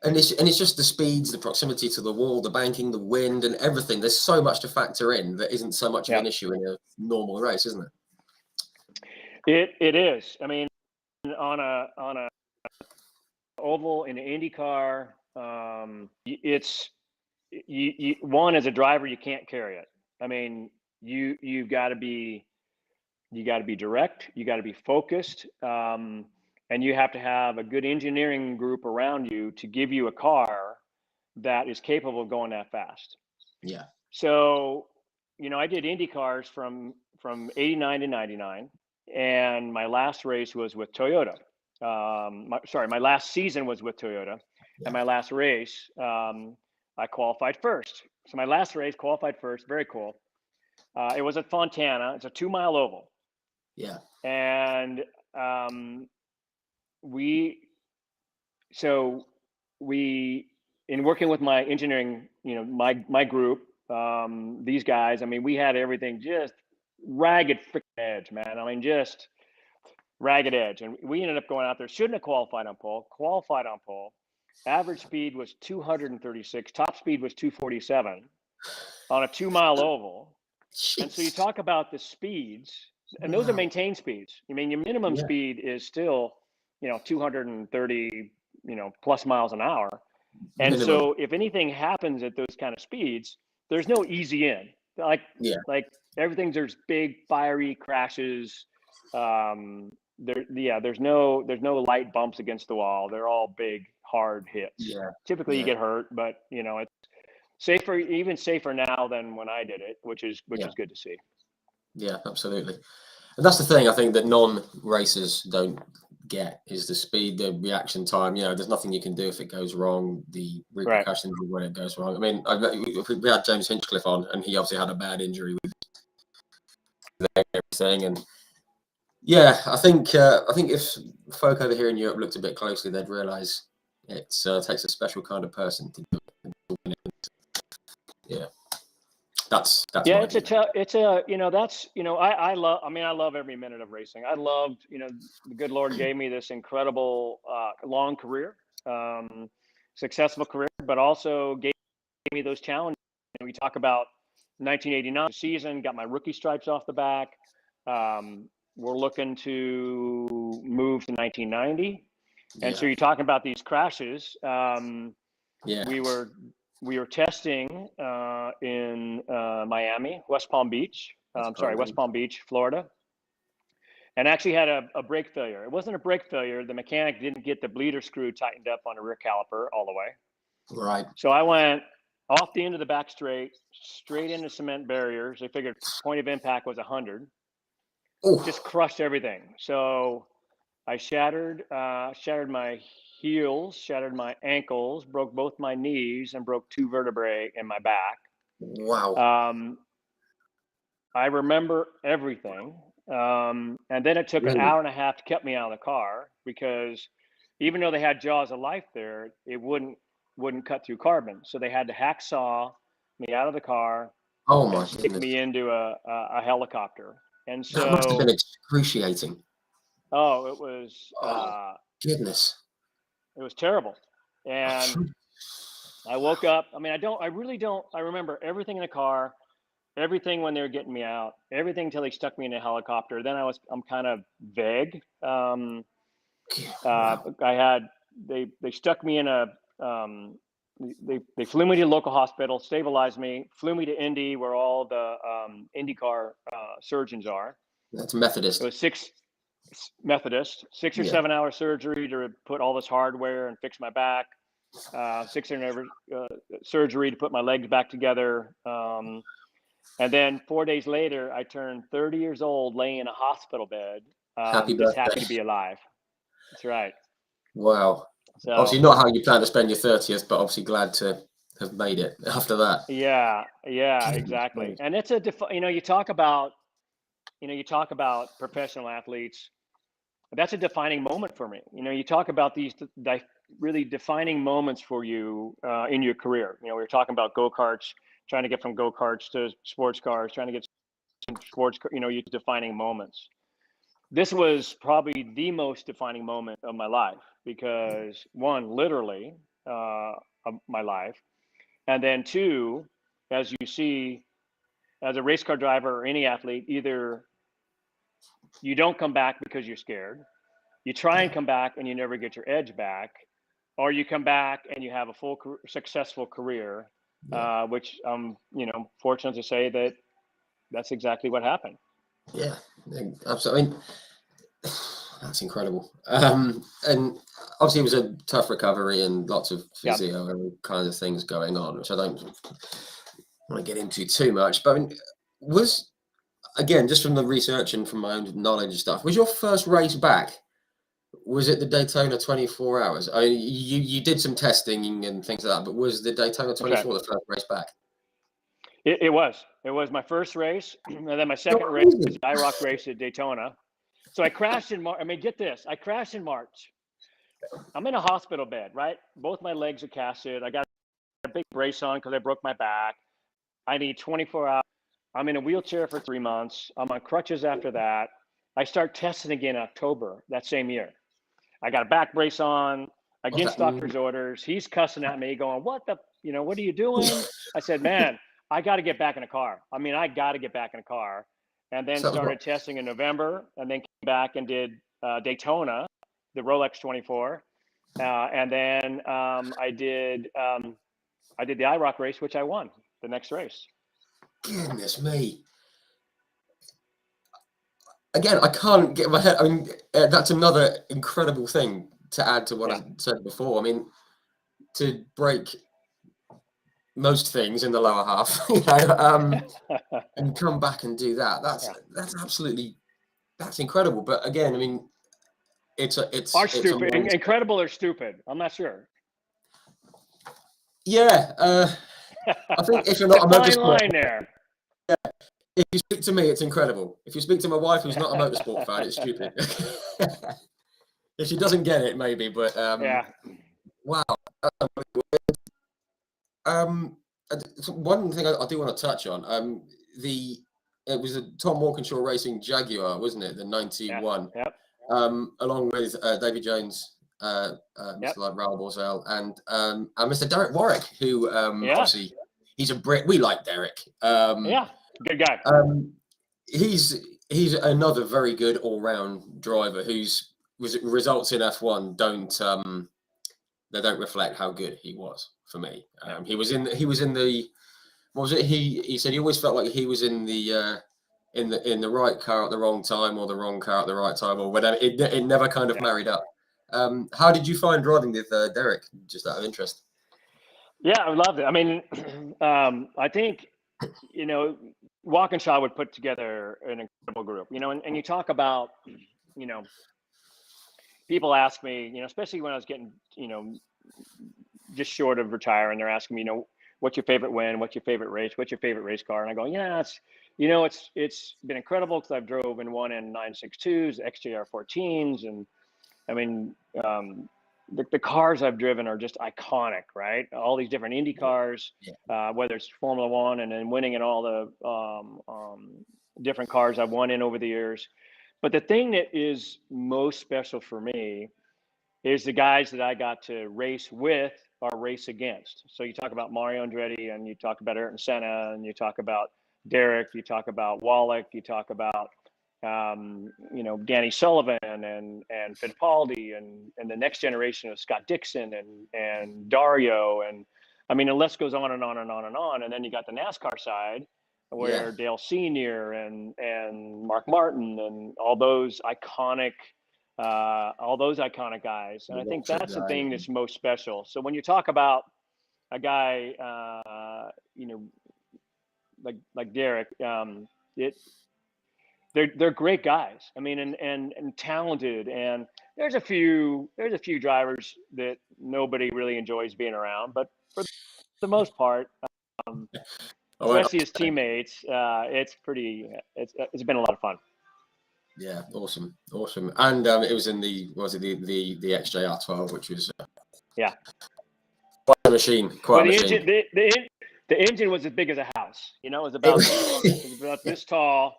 And it's just the speeds, the proximity to the wall, the banking, the wind, and everything. There's so much to factor in that isn't so much of an issue in a normal race, isn't it? It is. I mean, on a oval in an IndyCar, it's one, as a driver, you can't carry it. I mean, you've got to be direct. You got to be focused. And you have to have a good engineering group around you to give you a car that is capable of going that fast. Yeah. So, I did Indy cars from 89 to 99, and my last race was with Toyota. My last season was with Toyota, and my last race, I qualified first. So my last race qualified first. Very cool. It was at Fontana. It's a 2-mile oval. Yeah. And in working with my engineering, my group, these guys, I mean, we had everything just ragged freaking edge, man. I mean, just ragged edge. And we ended up going out there, shouldn't have qualified on pole. Average speed was 236. Top speed was 247 on a 2-mile oval. Jeez. And so you talk about the speeds, and those are maintained speeds. I mean, your minimum speed is still, 230, plus miles an hour. And so if anything happens at those kind of speeds, there's no easy in. Like everything, there's big fiery crashes. There's no light bumps against the wall. They're all big, hard hits. Yeah. Typically you get hurt, but it's even safer now than when I did it, which is good to see. Yeah, absolutely. And that's the thing I think that non-racers don't get is the speed, the reaction time. There's nothing you can do if it goes wrong, the repercussions of when it goes wrong. I mean, we had James Hinchcliffe on, and he obviously had a bad injury with everything. And I think if folk over here in Europe looked a bit closely, they'd realise it takes a special kind of person to do it. Yeah. That's I love every minute of racing. I loved, the good Lord gave me this incredible long career, successful career, but also gave me those challenges. And we talk about 1989 season, got my rookie stripes off the back. We're looking to move to 1990. And so you're talking about these crashes. We were testing in Miami, West Palm Beach, Florida, and actually had a brake failure. It wasn't a brake failure. The mechanic didn't get the bleeder screw tightened up on the rear caliper all the way. Right. So I went off the end of the back straight into cement barriers. They figured point of impact was 100. Oh, Just crushed everything. So I shattered my heels, shattered my ankles, broke both my knees, and broke 2 vertebrae in my back. wow. I remember everything. And then it took an Really? hour and a half to get me out of the car, because even though they had jaws of life there, it wouldn't cut through carbon. So they had to hacksaw me out of the car Oh and my stick goodness. me into a helicopter. And That must have so, been excruciating. oh, Oh, goodness. it was terrible. And I woke up. I mean, I really don't. I remember everything in the car, everything when they were getting me out, everything until they stuck me in a helicopter. Then I'm kind of vague. Wow. They stuck me in a, they flew me to a local hospital, stabilized me, flew me to Indy, where all the IndyCar surgeons are. That's It Methodist. was 6 or Yeah. 7 hour surgery to put all this hardware and fix my back. 6 hour surgery to put my legs back together. And then 4 days later, I turned 30 years old, laying in a hospital bed, Happy just birthday. happy to be alive. That's right. Wow. So Obviously not how you plan to spend your 30th, but obviously glad to have made it after that. yeah, Goodness exactly. me. And it's you talk about professional athletes. That's a defining moment for me. You talk about these really defining moments for you in your career. We were talking about go-karts, trying to get from go-karts to sports cars, trying to get sports, you defining moments. This was probably the most defining moment of my life, because one, literally, of my life, and then two, as you see, as a race car driver or any athlete, either you don't come back because you're scared, you try and come back and you never get your edge back, or you come back and you have a full successful career, Yeah. which fortunate to say that that's exactly what happened. Yeah. Absolutely. I mean, that's incredible. And obviously it was a tough recovery and lots of Yeah. physio and all kinds of things going on, which I don't want to get into too much. But I mean, again, just from the research and from my own knowledge and stuff, was your first race back? Was it the Daytona 24 hours? I mean, you did some testing and things like that, but was the Daytona 24 the first race back? It was my first race, and then my second You're race was crazy. the IROC race at Daytona. So I crashed in March. I mean, get this, I crashed in March. I'm in a hospital bed, right? Both my legs are casted. I got a big brace on because I broke my back. I need 24 hours. I'm in a wheelchair for 3 months. I'm on crutches after that. I start testing again in October that same year. I got a back brace on against doctor's orders. He's cussing at me, going, "What what are you doing?" I said, "Man, I got to get back in a car. I mean, I got to get back in a car." And then started testing in November, and then came back and did Daytona, the Rolex 24, and then I did the IROC race, which I won the next race. Goodness me. Again, I can't get my head. I mean, that's another incredible thing to add to what I said before. I mean, to break most things in the lower half, and come back and do that. That's absolutely, that's incredible. But again, I mean, it's stupid, incredible or stupid. I'm not sure. Yeah, I think if you're not a fine motorsport line there. Yeah, if you speak to me, it's incredible. If you speak to my wife, who's not a motorsport fan, it's stupid. If she doesn't get it, maybe. But wow. One thing I do want to touch on. It was a Tom Walkinshaw Racing Jaguar, wasn't it? The 91. Yep. Along with David Jones, Mr. Raoul Borzell, and Mr. Derek Warwick, who obviously he's a Brit. We like Derek. Good guy. He's another very good all-round driver whose results in F1 don't reflect how good he was for me. He was in the what was it? He said he always felt like he was in the right car at the wrong time, or the wrong car at the right time, or whatever. It never kind of married up. How did you find driving with Derek? Just out of interest. Yeah, I loved it. I mean, I think, Walkinshaw would put together an incredible group, and you talk about, you know, people ask me, especially when I was getting, just short of retiring, they're asking me, what's your favorite win? What's your favorite race? What's your favorite race car? And I go, yeah, it's been incredible because I've drove and won in 962s, XJR 14s. And I mean, the cars I've driven are just iconic, right? All these different Indy cars, whether it's Formula One and then winning in all the different cars I've won in over the years. But the thing that is most special for me is the guys that I got to race with or race against. So you talk about Mario Andretti, and you talk about Ayrton Senna, and you talk about Derek, you talk about Wallach, you talk about Danny Sullivan and Fittipaldi and the next generation of Scott Dixon and Dario, and I mean the list goes on and on and on and on. And then you got the NASCAR side where Dale Senior and Mark Martin and all those iconic guys. And I think that's the thing that's most special. So when you talk about a guy, like Derek, they're great guys. I mean, and talented. And there's a few drivers that nobody really enjoys being around, but for the most part, especially his teammates, it's been a lot of fun. Yeah, awesome. And it was in the XJR 12, which was quite a machine. The engine was as big as a house. It was about this tall,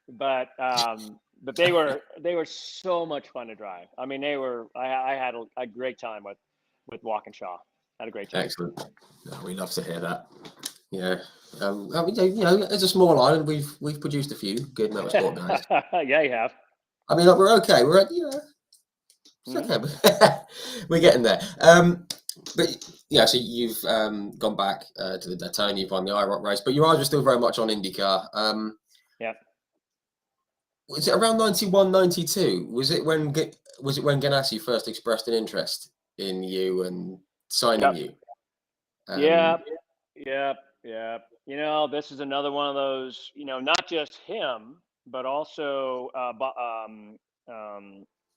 but they were so much fun to drive. I mean, I had a great time with Walkinshaw. I had a great time. Excellent. We love to hear that. Yeah. I mean, as a small island, we've produced a few good motorsport guys. Yeah, you have. I mean, we're okay. We're it's okay. We're getting there. But yeah, so you've gone back to the Daytona. You've won the IROC race, but your eyes were still very much on IndyCar. Yeah. Was it around 91, 92? Was it when Ganassi first expressed an interest in you and signing you? Yeah. This is another one of those, not just him, but also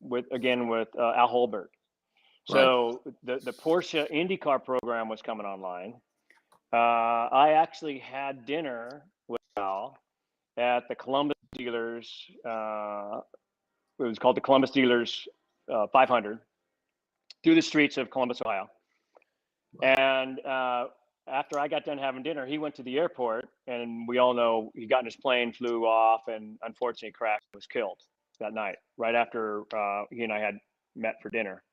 with Al Holberg. So the Porsche IndyCar program was coming online. I actually had dinner with Al at the Columbus Dealers. It was called the Columbus Dealers 500 through the streets of Columbus, Ohio. And after I got done having dinner, he went to the airport, and we all know he got in his plane, flew off, and unfortunately crashed and was killed that night, right after he and I had met for dinner.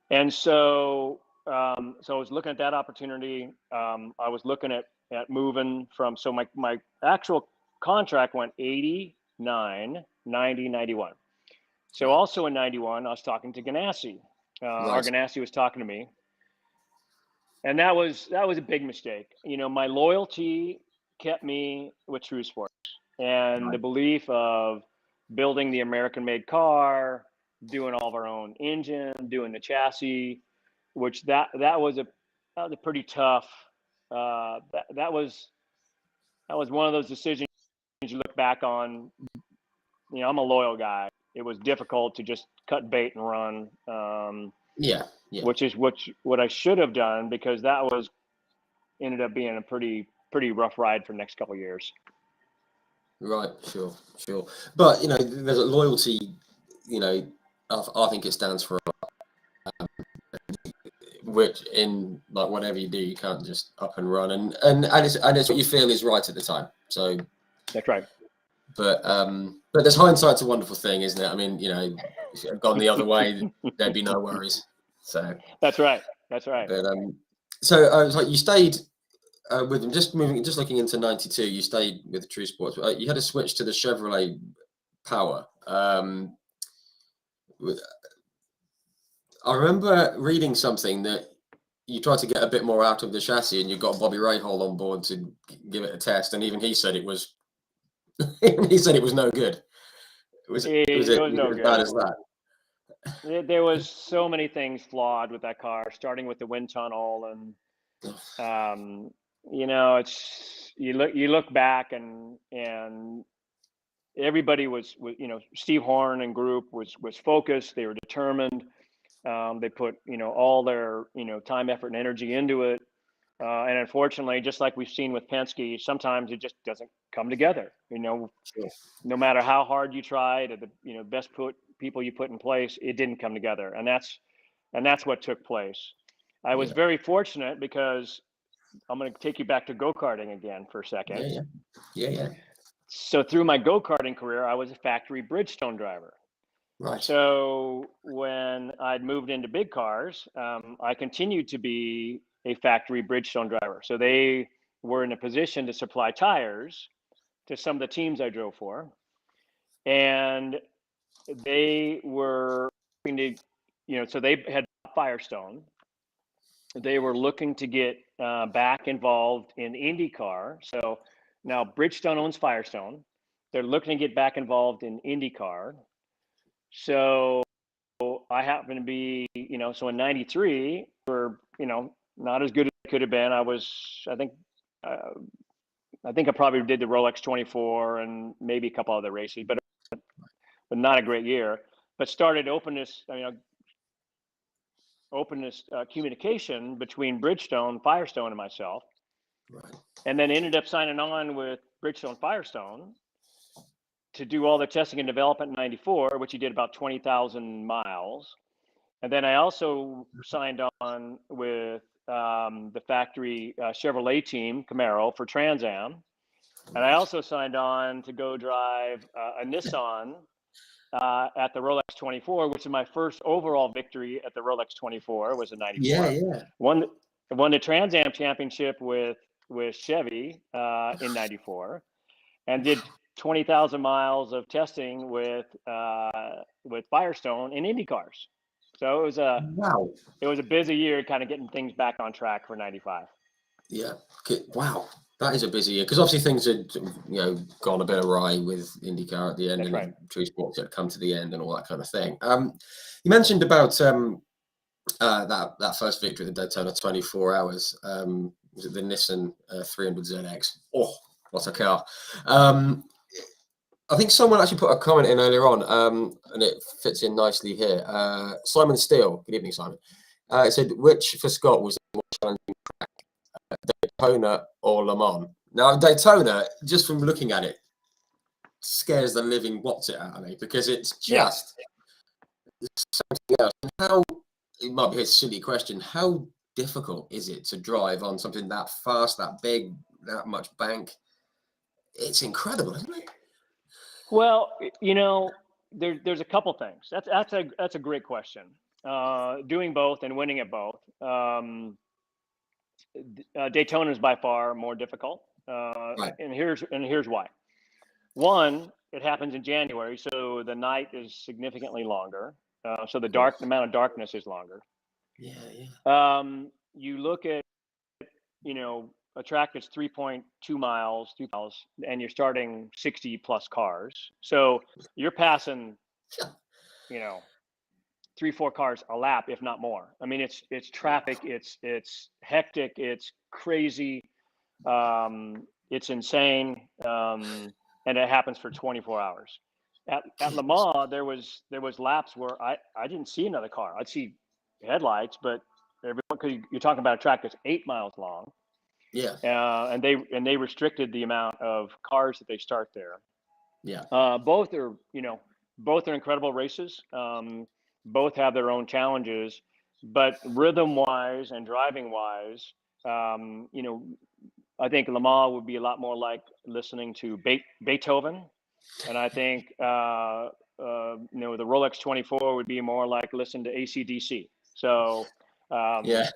And so I was looking at that opportunity. I was looking at moving from, so my actual contract went 89, 90, 91. So also in 91, I was talking to Ganassi. Our Ganassi was talking to me. And that was a big mistake. My loyalty kept me with True Sports, and the belief of building the American-made car, doing all of our own engine, doing the chassis, which that was a pretty tough. That was one of those decisions you look back on. I'm a loyal guy. It was difficult to just cut bait and run. Which is what I should have done, because that ended up being a pretty rough ride for the next couple of years. Right, sure. But there's a loyalty. I think it stands for a lot. Which in like whatever you do, you can't just up and run, and it's what you feel is right at the time. So that's right. But there's hindsight's a wonderful thing, isn't it? I mean, if it had gone the other way, there'd be no worries. So that's right. But so I was like, you stayed with them. Just looking into 92, you stayed with True Sports. You had to switch to the Chevrolet Power. I remember reading something that you tried to get a bit more out of the chassis, and you got Bobby Rahal on board to give it a test, and even he said it was. He said it was no good. It was no good. As bad as that. There was so many things flawed with that car, starting with the wind tunnel, and it's you look back, and everybody was, Steve Horn and group was focused. They were determined. They put all their time, effort, and energy into it. And unfortunately, just like we've seen with Penske, sometimes it just doesn't come together. Sure. No matter how hard you tried, or the best people you put in place, it didn't come together, and that's what took place. I was Yeah. very fortunate because I'm going to take you back to go-karting again for a second. Yeah. So through my go-karting career, I was a factory Bridgestone driver. Right. So when I'd moved into big cars, I continued to be a factory Bridgestone driver. So they were in a position to supply tires to some of the teams I drove for, and they were looking to, so they had Firestone. They were looking to get back involved in IndyCar. So now Bridgestone owns Firestone. They're looking to get back involved in IndyCar. So I happen to be, so in '93, we're, not as good as it could have been. I think I probably did the Rolex 24 and maybe a couple other races, but not a great year. But started openness communication between Bridgestone, Firestone, and myself. Right. And then ended up signing on with Bridgestone Firestone to do all the testing and development in '94, which he did about 20,000 miles. And then I also signed on with the factory Chevrolet team, Camaro, for Trans Am. And I also signed on to go drive a Nissan at the Rolex 24, which is my first overall victory at the Rolex 24, was in '94. Yeah. Won the Trans Am championship with Chevy in '94, and did 20,000 miles of testing with Firestone in Indy cars. So Wow. it was a busy year, kind of getting things back on track for '95. Yeah. Wow. That is a busy year, because obviously things had, gone a bit awry with IndyCar at the end. That's and right. True Sports had come to the end and all that kind of thing. You mentioned about that first victory at the Daytona 24 hours. Was it the Nissan 300ZX? Oh, what a car! I think someone actually put a comment in earlier on, and it fits in nicely here. Simon Steele, good evening, Simon. It said, which for Scott was the more challenging track, Daytona or Le Mans? Now, Daytona, just from looking at it, scares the living what's it out of me, because it's just something else. And how, it might be a silly question, how difficult is it to drive on something that fast, that big, that much bank? It's incredible, isn't it? Well, there's a couple things. That's a great question. Doing both and winning at both. Daytona is by far more difficult, Right. and here's why. One, it happens in January, so the night is significantly longer. So the amount of darkness is longer. Yeah. You look at, a track that's 3.2 miles, and you're starting 60 plus cars. So you're passing, 3-4 cars a lap, if not more. I mean, it's traffic, it's hectic, it's crazy, it's insane, and it happens for 24 hours. At Le Mans, there was laps where I didn't see another car. I'd see headlights, but because you're talking about a track that's 8 miles long. Yeah. And they restricted the amount of cars that they start there. Yeah. Both are incredible races. Both have their own challenges, but rhythm wise and driving wise, I think Le Mans would be a lot more like listening to Beethoven, and I think the Rolex 24 would be more like listening to AC/DC. So Yeah.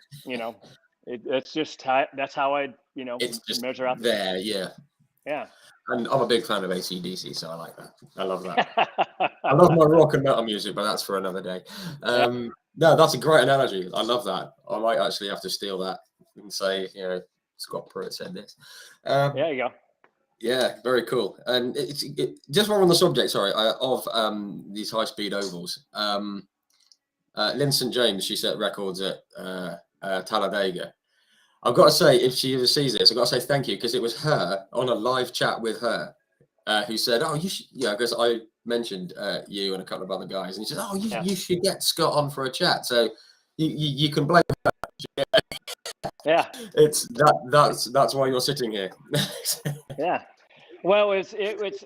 It's just that's how I It's just measure out there. Yeah. Yeah. And I'm a big fan of AC/DC, so I like that. I love that. I love my rock and metal music, but that's for another day. No, that's a great analogy. I love that. I might actually have to steal that and say, Scott Pruett said this. There you go. Yeah, very cool. And just while we're on the subject, sorry, of these high-speed ovals. Lynn St. James, she set records at Talladega. I've got to say, if she ever sees this, I've got to say thank you, because it was her on a live chat with her who said, "Oh, you should," because I mentioned you and a couple of other guys, and he said, "Oh, you should get Scott on for a chat." So you can blame her. Yeah, It's that's why you're sitting here. yeah. Well, it's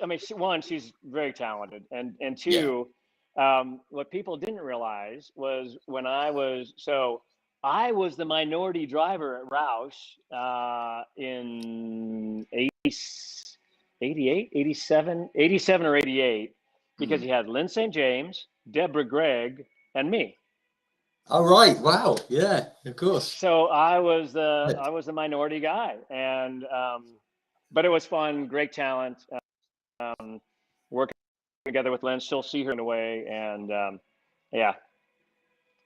I mean, one, she's very talented, and two, what people didn't realize was when I was the minority driver at Roush in 88, 87, 87 or 88, because he had Lynn St. James, Deborah Gregg, and me. Oh, right. Wow. Yeah, of course. So I was the minority guy, and but it was fun, great talent. Working together with Lynn, still see her in a way, and yeah,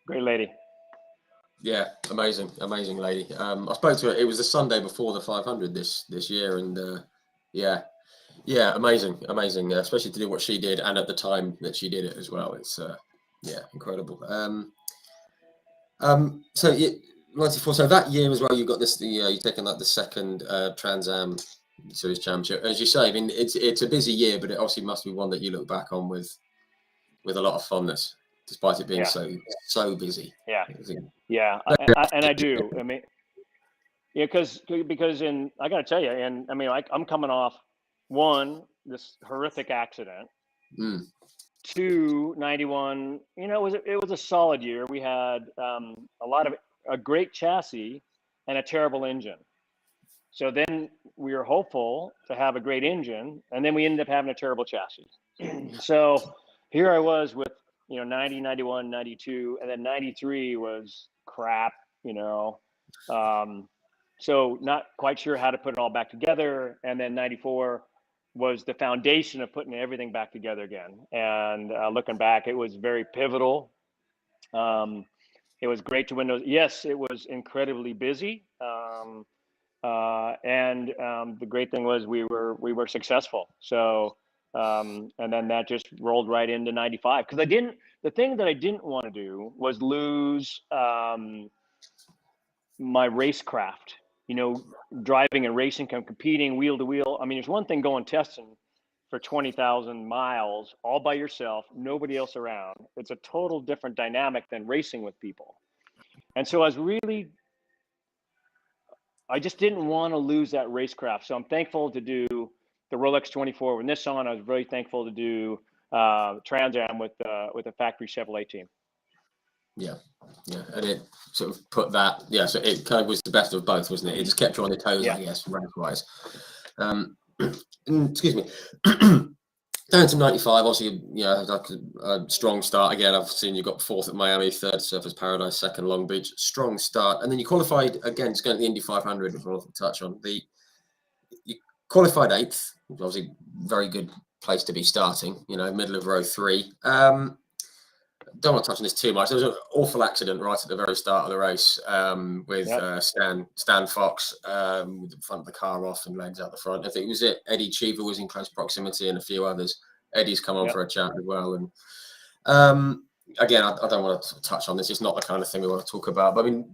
great lady. Yeah, amazing lady. I spoke to her. It was the Sunday before the 500 this year, and yeah, amazing, especially to do what she did, and at the time that she did it as well. It's incredible. So 94. So that year as well, you got this. You taken like the second Trans Am Series Championship. As you say, I mean, it's a busy year, but it obviously must be one that you look back on with a lot of fondness, despite it being so busy. Yeah, and I do. I mean, yeah, because I got to tell you, and I mean, I'm coming off this horrific accident. 91. It was a solid year. We had a great chassis and a terrible engine. So then we were hopeful to have a great engine, and then we ended up having a terrible chassis. So here I was with 90, 91, 92, and then 93 was crap. So not quite sure how to put it all back together, and then 94 was the foundation of putting everything back together again. And looking back, it was very pivotal. It was great to win those. Yes, it was incredibly busy. And the great thing was we were successful. So, and then that just rolled right into 95. Because the thing that I didn't want to do was lose my racecraft. Driving and racing, competing wheel to wheel. I mean, there's one thing going testing for 20,000 miles all by yourself, nobody else around. It's a total different dynamic than racing with people. And so I just didn't want to lose that racecraft. So I'm thankful to do the Rolex 24 with Nissan. I was very thankful to do Trans Am with the factory Chevrolet team. Yeah, and it sort of put that. Yeah, so it kind of was the best of both, wasn't it? It just kept you on your toes, I guess, race-wise. Excuse me. Down to 95, obviously, like a strong start. Again, I've seen you got fourth at Miami, third Surfers Paradise, second Long Beach. Strong start. And then you qualified again, just going to the Indy 500, which we'll touch on. You qualified eighth, obviously very good place to be starting, middle of row 3. Don't want to touch on this too much. There was an awful accident right at the very start of the race with Stan Fox with the front of the car off and legs out the front. I think it was it. Eddie Cheever was in close proximity and a few others. Eddie's come on for a chat as well. And again, I don't want to touch on this. It's not the kind of thing we want to talk about. But I mean,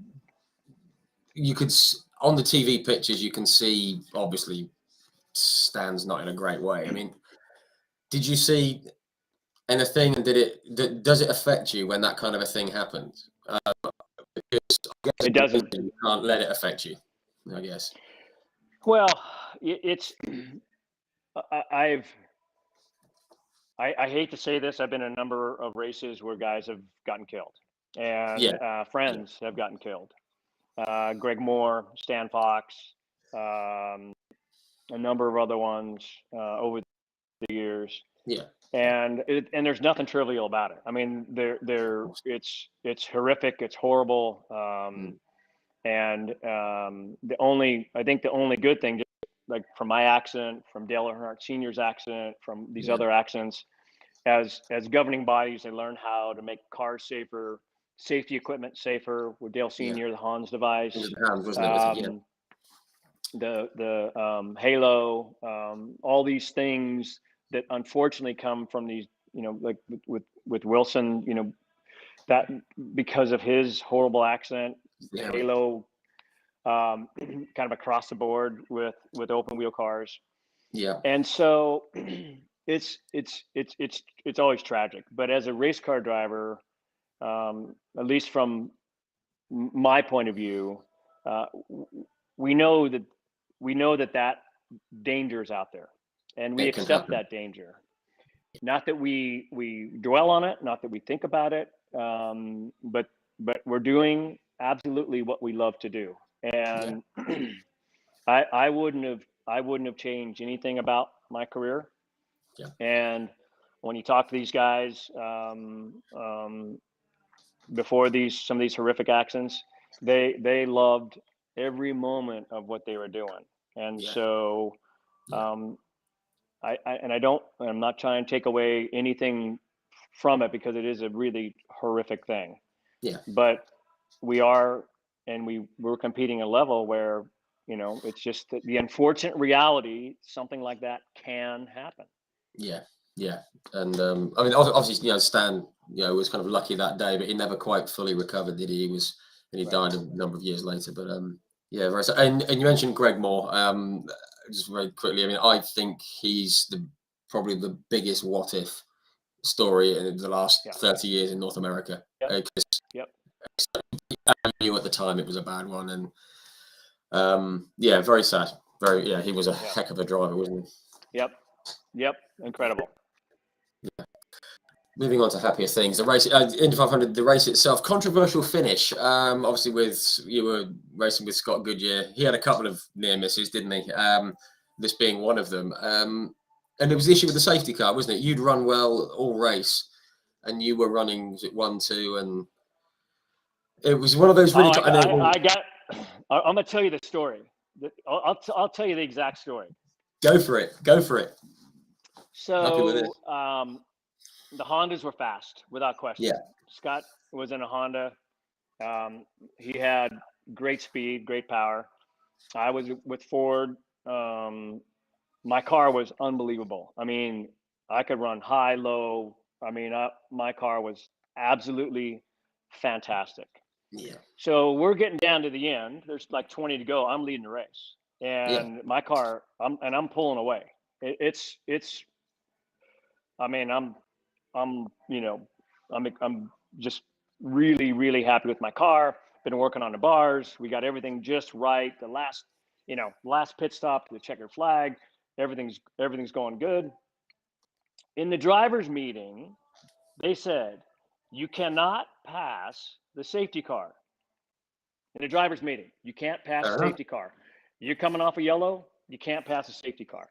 you could, on the TV pictures, you can see obviously Stan's not in a great way. I mean, did you see anything, and does it affect you when that kind of a thing happens? Because I guess it doesn't. You can't let it affect you, I guess. Well, it's. I hate to say this. I've been in a number of races where guys have gotten killed, and friends have gotten killed. Greg Moore, Stan Fox, a number of other ones over the years. Yeah. And there's nothing trivial about it. I mean, it's horrific. It's horrible. And the only good thing, just like from my accident, from Dale Earnhardt Sr.'s accident, from these other accidents, as governing bodies, they learn how to make cars safer, safety equipment safer. With Dale Sr., the Hans device, the Halo, all these things that unfortunately come from these, like with Wilson, that because of his horrible accident, Yeah. halo, kind of across the board with open wheel cars. Yeah. And so it's always tragic. But as a race car driver, at least from my point of view, we know that danger is out there, and we It can accept happen. that danger. Not that we dwell on it, not that we think about it, but we're doing absolutely what we love to do. And I wouldn't have changed anything about my career. Yeah. And when you talk to these guys before some of these horrific accidents, they loved every moment of what they were doing. And so I'm not trying to take away anything from it, because it is a really horrific thing. Yeah. But we're competing at a level where, it's just the unfortunate reality, something like that can happen. Yeah. Yeah. And I mean, obviously, Stan, was kind of lucky that day, but he never quite fully recovered, did he? He died a number of years later. But yeah, very sad. And you mentioned Greg Moore. Just very quickly, I mean, I think he's probably the biggest what if story in the last 30 years in North America. Yep. I knew at the time it was a bad one, and very sad. He was a heck of a driver, wasn't he? Yep. Incredible. Yeah. Moving on to happier things, the race, Indy 500, the race itself, controversial finish. Obviously, you were racing with Scott Goodyear. He had a couple of near misses, didn't he? This being one of them. And there was the issue with the safety car, wasn't it? You'd run well all race, and you were running, was it 1-2, and it was one of those really. I'm gonna tell you the story. I'll tell you the exact story. Go for it. So, happy with it. The Hondas were fast, without question. Yeah. Scott was in a Honda. He had great speed, great power. I was with Ford. My car was unbelievable. I mean, I could run high, low. I mean, my car was absolutely fantastic. Yeah. So we're getting down to the end. There's like 20 to go. I'm leading the race, and my car, I'm pulling away. It's. I mean, I'm just really, really happy with my car. Been working on the bars. We got everything just right. The last pit stop, the checkered flag, everything's going good. In the driver's meeting, they said, you cannot pass the safety car. In a driver's meeting, you can't pass the safety car. You're coming off a yellow, you can't pass a safety car.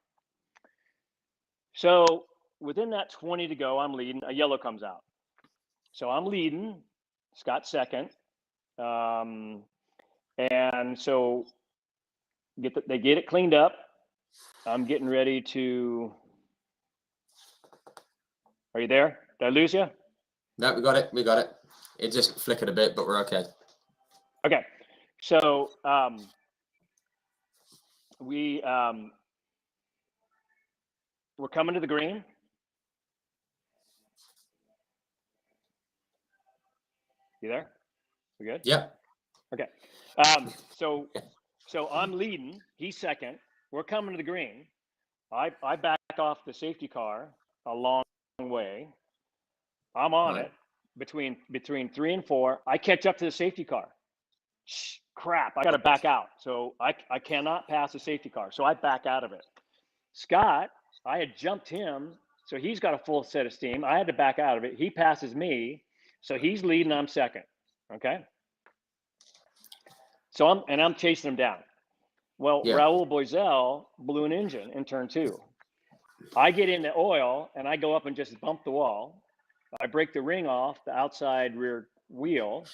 So within that 20 to go, I'm leading. A yellow comes out. So I'm leading, Scott second. And so they get it cleaned up. I'm getting ready to. Are you there? Did I lose you? No, we got it. It just flickered a bit, but we're okay. Okay. So we're coming to the green. You there? We good? Yeah. Okay. So I'm leading. He's second. We're coming to the green. I back off the safety car a long way. I'm on it between 3 and 4. I catch up to the safety car. Crap! I got to back out. So I cannot pass the safety car. So I back out of it. Scott, I had jumped him, so he's got a full set of steam. I had to back out of it. He passes me, so he's leading. I'm second. Okay. So I'm chasing him down. Well, Raul Boisel blew an engine in turn 2. I get into oil and I go up and just bump the wall. I break the ring off the outside rear wheel.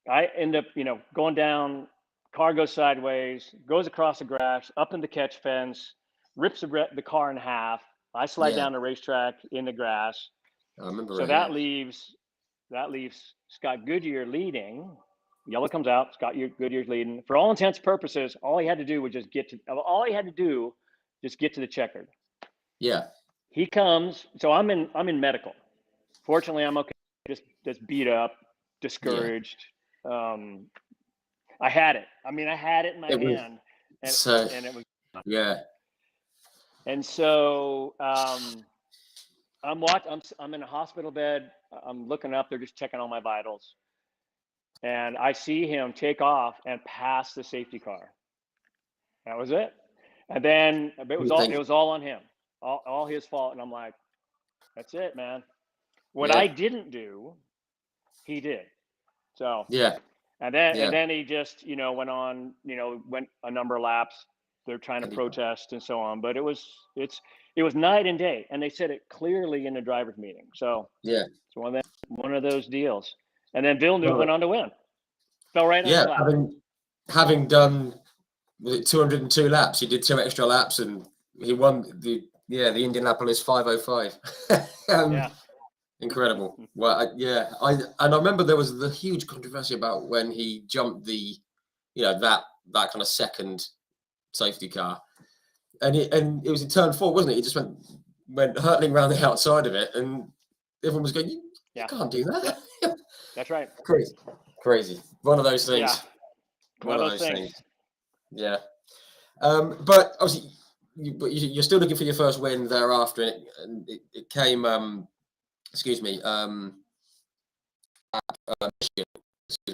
I end up, going down. Car goes sideways, goes across the grass, up in the catch fence, rips the car in half. I slide down the racetrack in the grass. I remember. So that leaves Scott Goodyear leading. Yellow comes out. Scott Goodyear's leading. For all intents and purposes, all he had to do was just get to the checkered. Yeah. He comes. So I'm in medical. Fortunately, I'm okay. Just beat up, discouraged. I had it. I mean, I had it in my hand, and it was. Yeah. And so I'm in a hospital bed. I'm looking up. They're just checking all my vitals, and I see him take off and pass the safety car. That was it. And then it was all on him, all his fault. And I'm like, that's it, man. What I didn't do, he did. So and then he just went on, went a number of laps. They're trying to protest and so on, but it was night and day, and they said it clearly in the drivers' meeting. So it's one of those deals. And then Villeneuve went on to win. Fell right on his lap. Having done 202 laps, he did 2 extra laps, and he won the Indianapolis 5:05. Incredible. Well, I remember there was the huge controversy about when he jumped the, that kind of second safety car, and it was in turn 4, wasn't it? He just went hurtling around the outside of it, and everyone was going, you can't do that. That's right. Crazy. One of those things. One of those things. Yeah. But obviously, you're still looking for your first win thereafter, and it came. Michigan.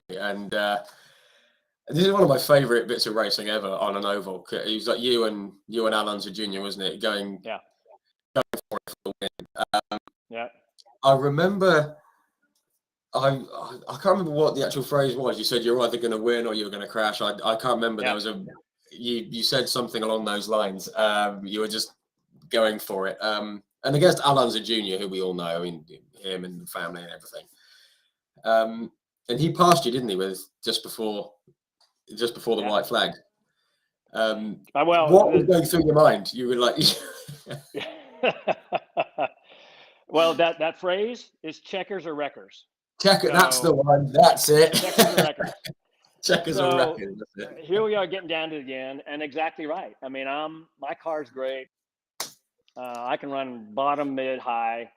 And this is one of my favourite bits of racing ever on an oval. It was like you and Alonso Jr., wasn't it? Going for it for the win. I remember. I can't remember what the actual phrase was. You said you're either going to win or you're going to crash. I can't remember. There was you said something along those lines. You were just going for it. And against Alonso Jr., who we all know, I mean, him and the family and everything. And he passed you, didn't he, with just before the white flag? What was going through your mind? You were like, well, that phrase is checkers or wreckers. That's the one. That's it. Checkers or wreckers. Checkers or wreckers. That's it. Here we are getting down to it again, and exactly right. I mean, my car's great. I can run bottom, mid, high.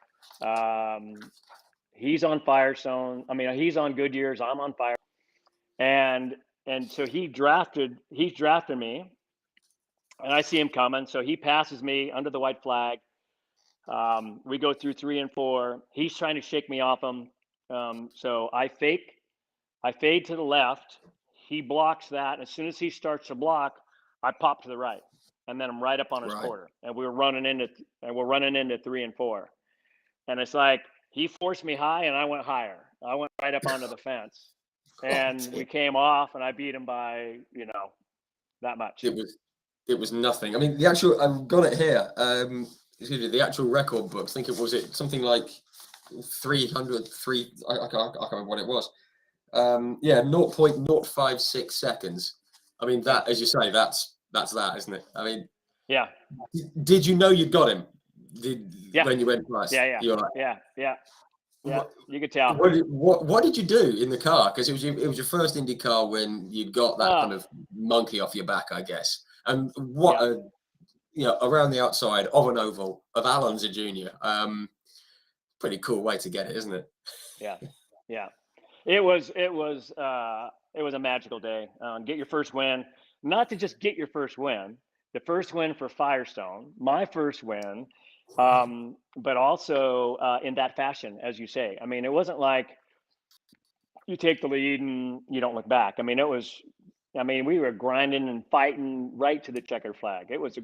He's on Firestone. I mean, he's on Goodyears. I'm on Fire. And so he's drafted me, and I see him coming. So he passes me under the white flag. We go through 3 and 4. He's trying to shake me off him. So I fade to the left. He blocks that. As soon as he starts to block, I pop to the right. And then I'm right up on his quarter, and we're running into 3 and 4, and it's like he forced me high, and I went higher. I went right up onto the fence, and we came off, and I beat him by that much. It was nothing. I mean, the actual I've got it here. Excuse me, the actual record books. I think it something like 303. I can't remember what it was. 0.056 seconds. I mean, that, as you say, that's that, isn't it? I mean, Did you know you got him? When you went past? You were like, you could tell. What did you do in the car? Because it was your first Indy car when you'd got that kind of monkey off your back, I guess. And around the outside of an oval of Alonso Jr. Pretty cool way to get it, isn't it? Yeah. It was a magical day. Get your first win. Not to just get your first win, the first win for Firestone, my first win, but also in that fashion, as you say. I mean, it wasn't like you take the lead and you don't look back. I mean, we were grinding and fighting right to the checkered flag. It was a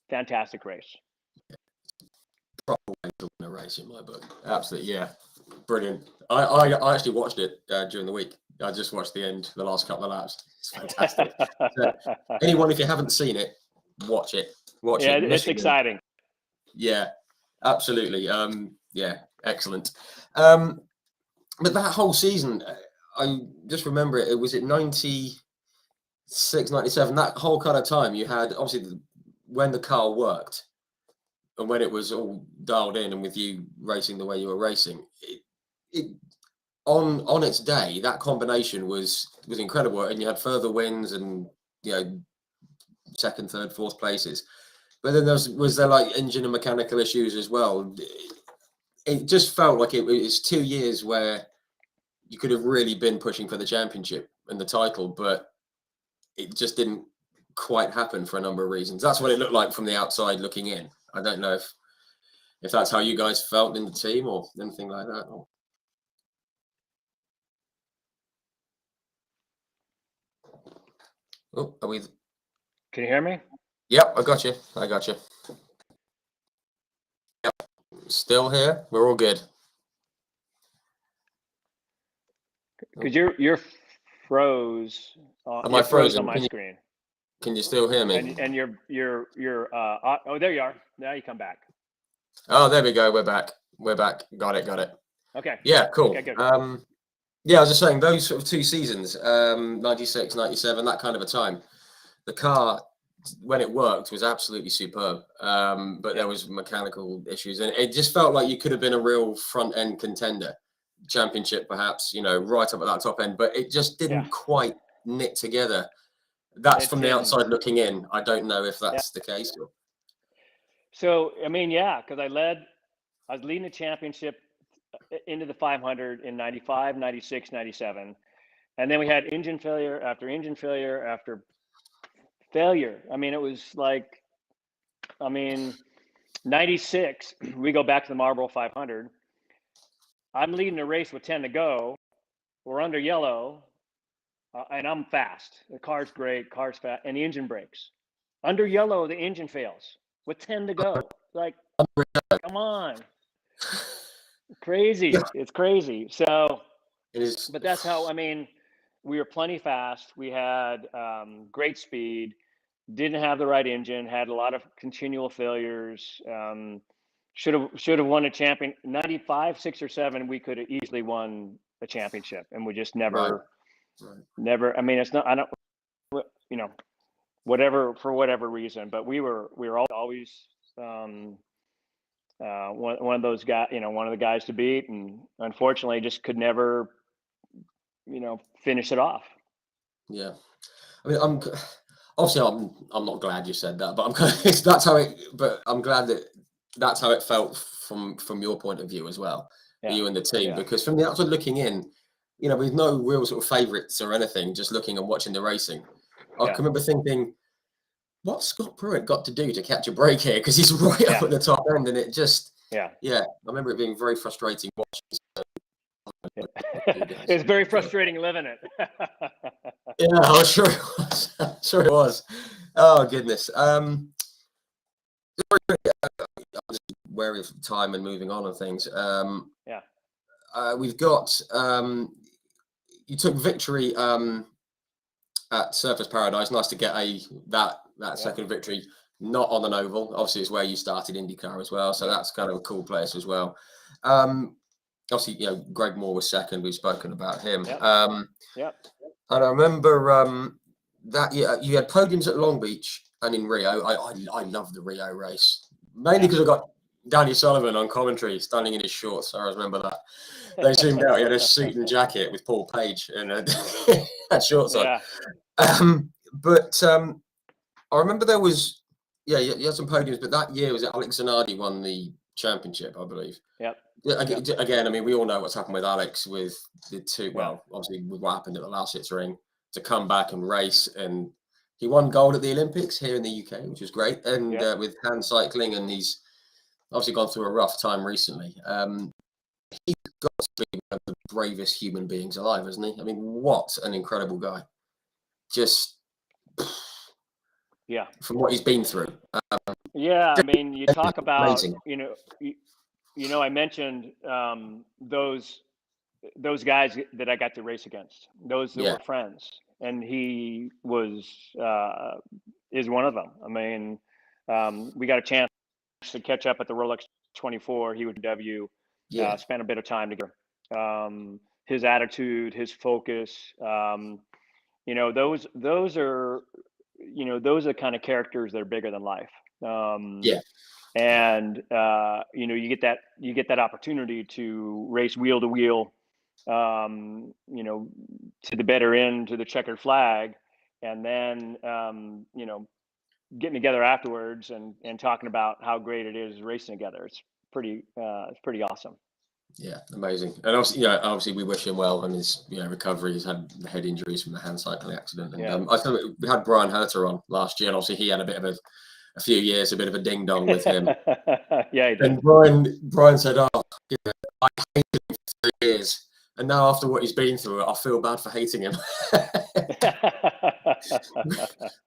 fantastic race. Proper way to win a race in my book. Absolutely, yeah. Brilliant. I actually watched it during the week. I just watched the last couple of laps. It's fantastic. So, anyone, if you haven't seen it, watch it. Yeah, it's exciting. Yeah, absolutely. Excellent. But that whole season, I just remember it was 96, 97, that whole kind of time you had, obviously, when the car worked and when it was all dialed in and with you racing the way you were racing, it on its day, that combination was incredible, and you had further wins and second, third, fourth places. But then was there like engine and mechanical issues as well? it just felt like it was 2 years where you could have really been pushing for the championship and the title, but it just didn't quite happen for a number of reasons. That's what it looked like from the outside looking in. I don't know if that's how you guys felt in the team or anything like that. Oh, are we? Can you hear me? Yep, I got you. Yep, still here. We're all good. Because you're froze. Am You're I froze frozen? on my screen. Can you still hear me? And you're oh, there you are. Now you come back. Oh, there we go. We're back. Got it. Okay. Yeah, cool. Okay, good. Yeah, I was just saying those sort of 2 seasons, 96, 97, that kind of a time. The car, when it worked, was absolutely superb. But there was mechanical issues, and it just felt like you could have been a real front end contender, championship perhaps, right up at that top end. But it just didn't quite knit together. That's from the outside looking in. I don't know if that's the case. So I mean, yeah, because I was leading the championship into the 500 in 95, 96, 97. And then we had engine failure after failure. I mean, it was like, 96, we go back to the Marlboro 500. I'm leading the race with 10 to go. We're under yellow, and I'm fast. The car's great, car's fast, and the engine breaks. Under yellow, the engine fails with 10 to go. Like, come on. Crazy. It's crazy. So it is. But that's how, we were plenty fast. We had great speed, didn't have the right engine, had a lot of continual failures. Should have won a champion. 95, 6 or 7, we could have easily won a championship, and we just never. It's not. I don't. Whatever, for whatever reason, but we were always one of those guys. One of the guys to beat, and unfortunately, just could never. Finish it off. Yeah, I'm not glad you said that, but I'm glad that's how it. But I'm glad that's how it felt from your point of view as well, you and the team, because from the outside looking in, with no real sort of favourites or anything, just looking and watching the racing, I can remember thinking, what's Scott Pruett got to do to catch a break here? Because he's right up at the top end, and it just I remember it being very frustrating watching. It's very frustrating living it. Yeah, I'm sure it was. Sure it was. Oh goodness. I'm just wary of time and moving on and things. We've got you took victory at Surfers Paradise. Nice to get that second victory, not on an oval. Obviously, it's where you started IndyCar as well, so that's kind of a cool place as well. Obviously, Greg Moore was second. We've spoken about him. And I remember that year you had podiums at Long Beach and in Rio. I love the Rio race, mainly because I got Danny Sullivan on commentary, standing in his shorts. I remember that. They zoomed out. He had a suit and jacket with Paul Page and had shorts on. But I remember there was, you had some podiums, but that year was it Alex Zanardi won the championship, I believe. Again, we all know what's happened with Alex with the two. Well, obviously with what happened at the last Ring, to come back and race, and he won gold at the Olympics here in the UK, which was great. And with hand cycling, and he's obviously gone through a rough time recently. He's got to be one of the bravest human beings alive, isn't he? What an incredible guy! Just from what he's been through. You talk about amazing. I mentioned those guys that I got to race against, those that were friends, and he is one of them. We got a chance to catch up at the Rolex 24. He would spent a bit of time together. His attitude, his focus, those are those are the kind of characters that are bigger than life. And you get that opportunity to race wheel to wheel, to the better end, to the checkered flag, and then getting together afterwards and talking about how great it is racing together. It's it's pretty awesome. Yeah, amazing. And obviously we wish him well and his recovery. He's had the head injuries from the hand cycling accident, and Yeah. I thought we had Brian Herter on last year, and obviously he had a bit of a few years, a bit of a ding dong with him. Yeah, he did. And Brian said, "Oh, I hated him for 3 years, and now after what he's been through, I feel bad for hating him."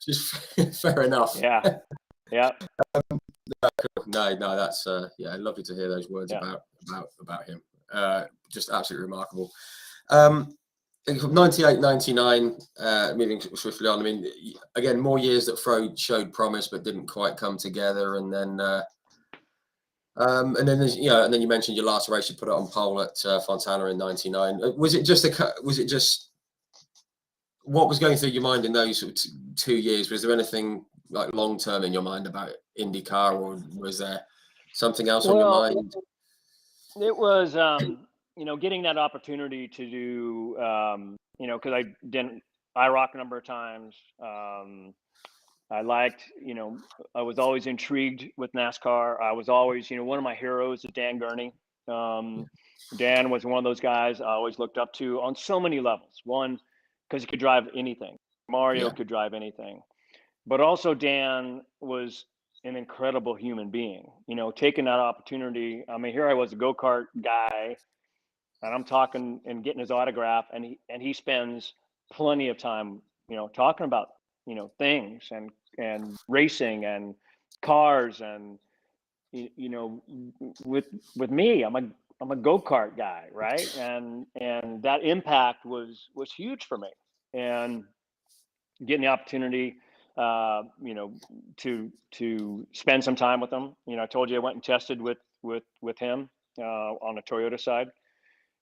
Just fair enough. Yeah. Yeah. No, that's lovely to hear those words about him. Just absolutely remarkable. 98, 99, moving swiftly on. I mean, again, more years that showed promise but didn't quite come together, and then there's, and then you mentioned your last race, you put it on pole at Fontana in 99. Was it just what was going through your mind in those 2 years? Was there anything like long term in your mind about IndyCar, or was there something else on your mind? It was, getting that opportunity to do, because I didn't IROC a number of times. I liked, I was always intrigued with NASCAR. I was always, one of my heroes is Dan Gurney. Dan was one of those guys I always looked up to on so many levels. One, because he could drive anything. Mario could drive anything. But also Dan was an incredible human being, taking that opportunity. I mean, here I was, a go-kart guy, and I'm talking and getting his autograph, and he spends plenty of time, talking about, things and racing and cars, and with me, I'm a go-kart guy, right? And that impact was huge for me, and getting the opportunity, to spend some time with him. I told you I went and tested with him on the Toyota side,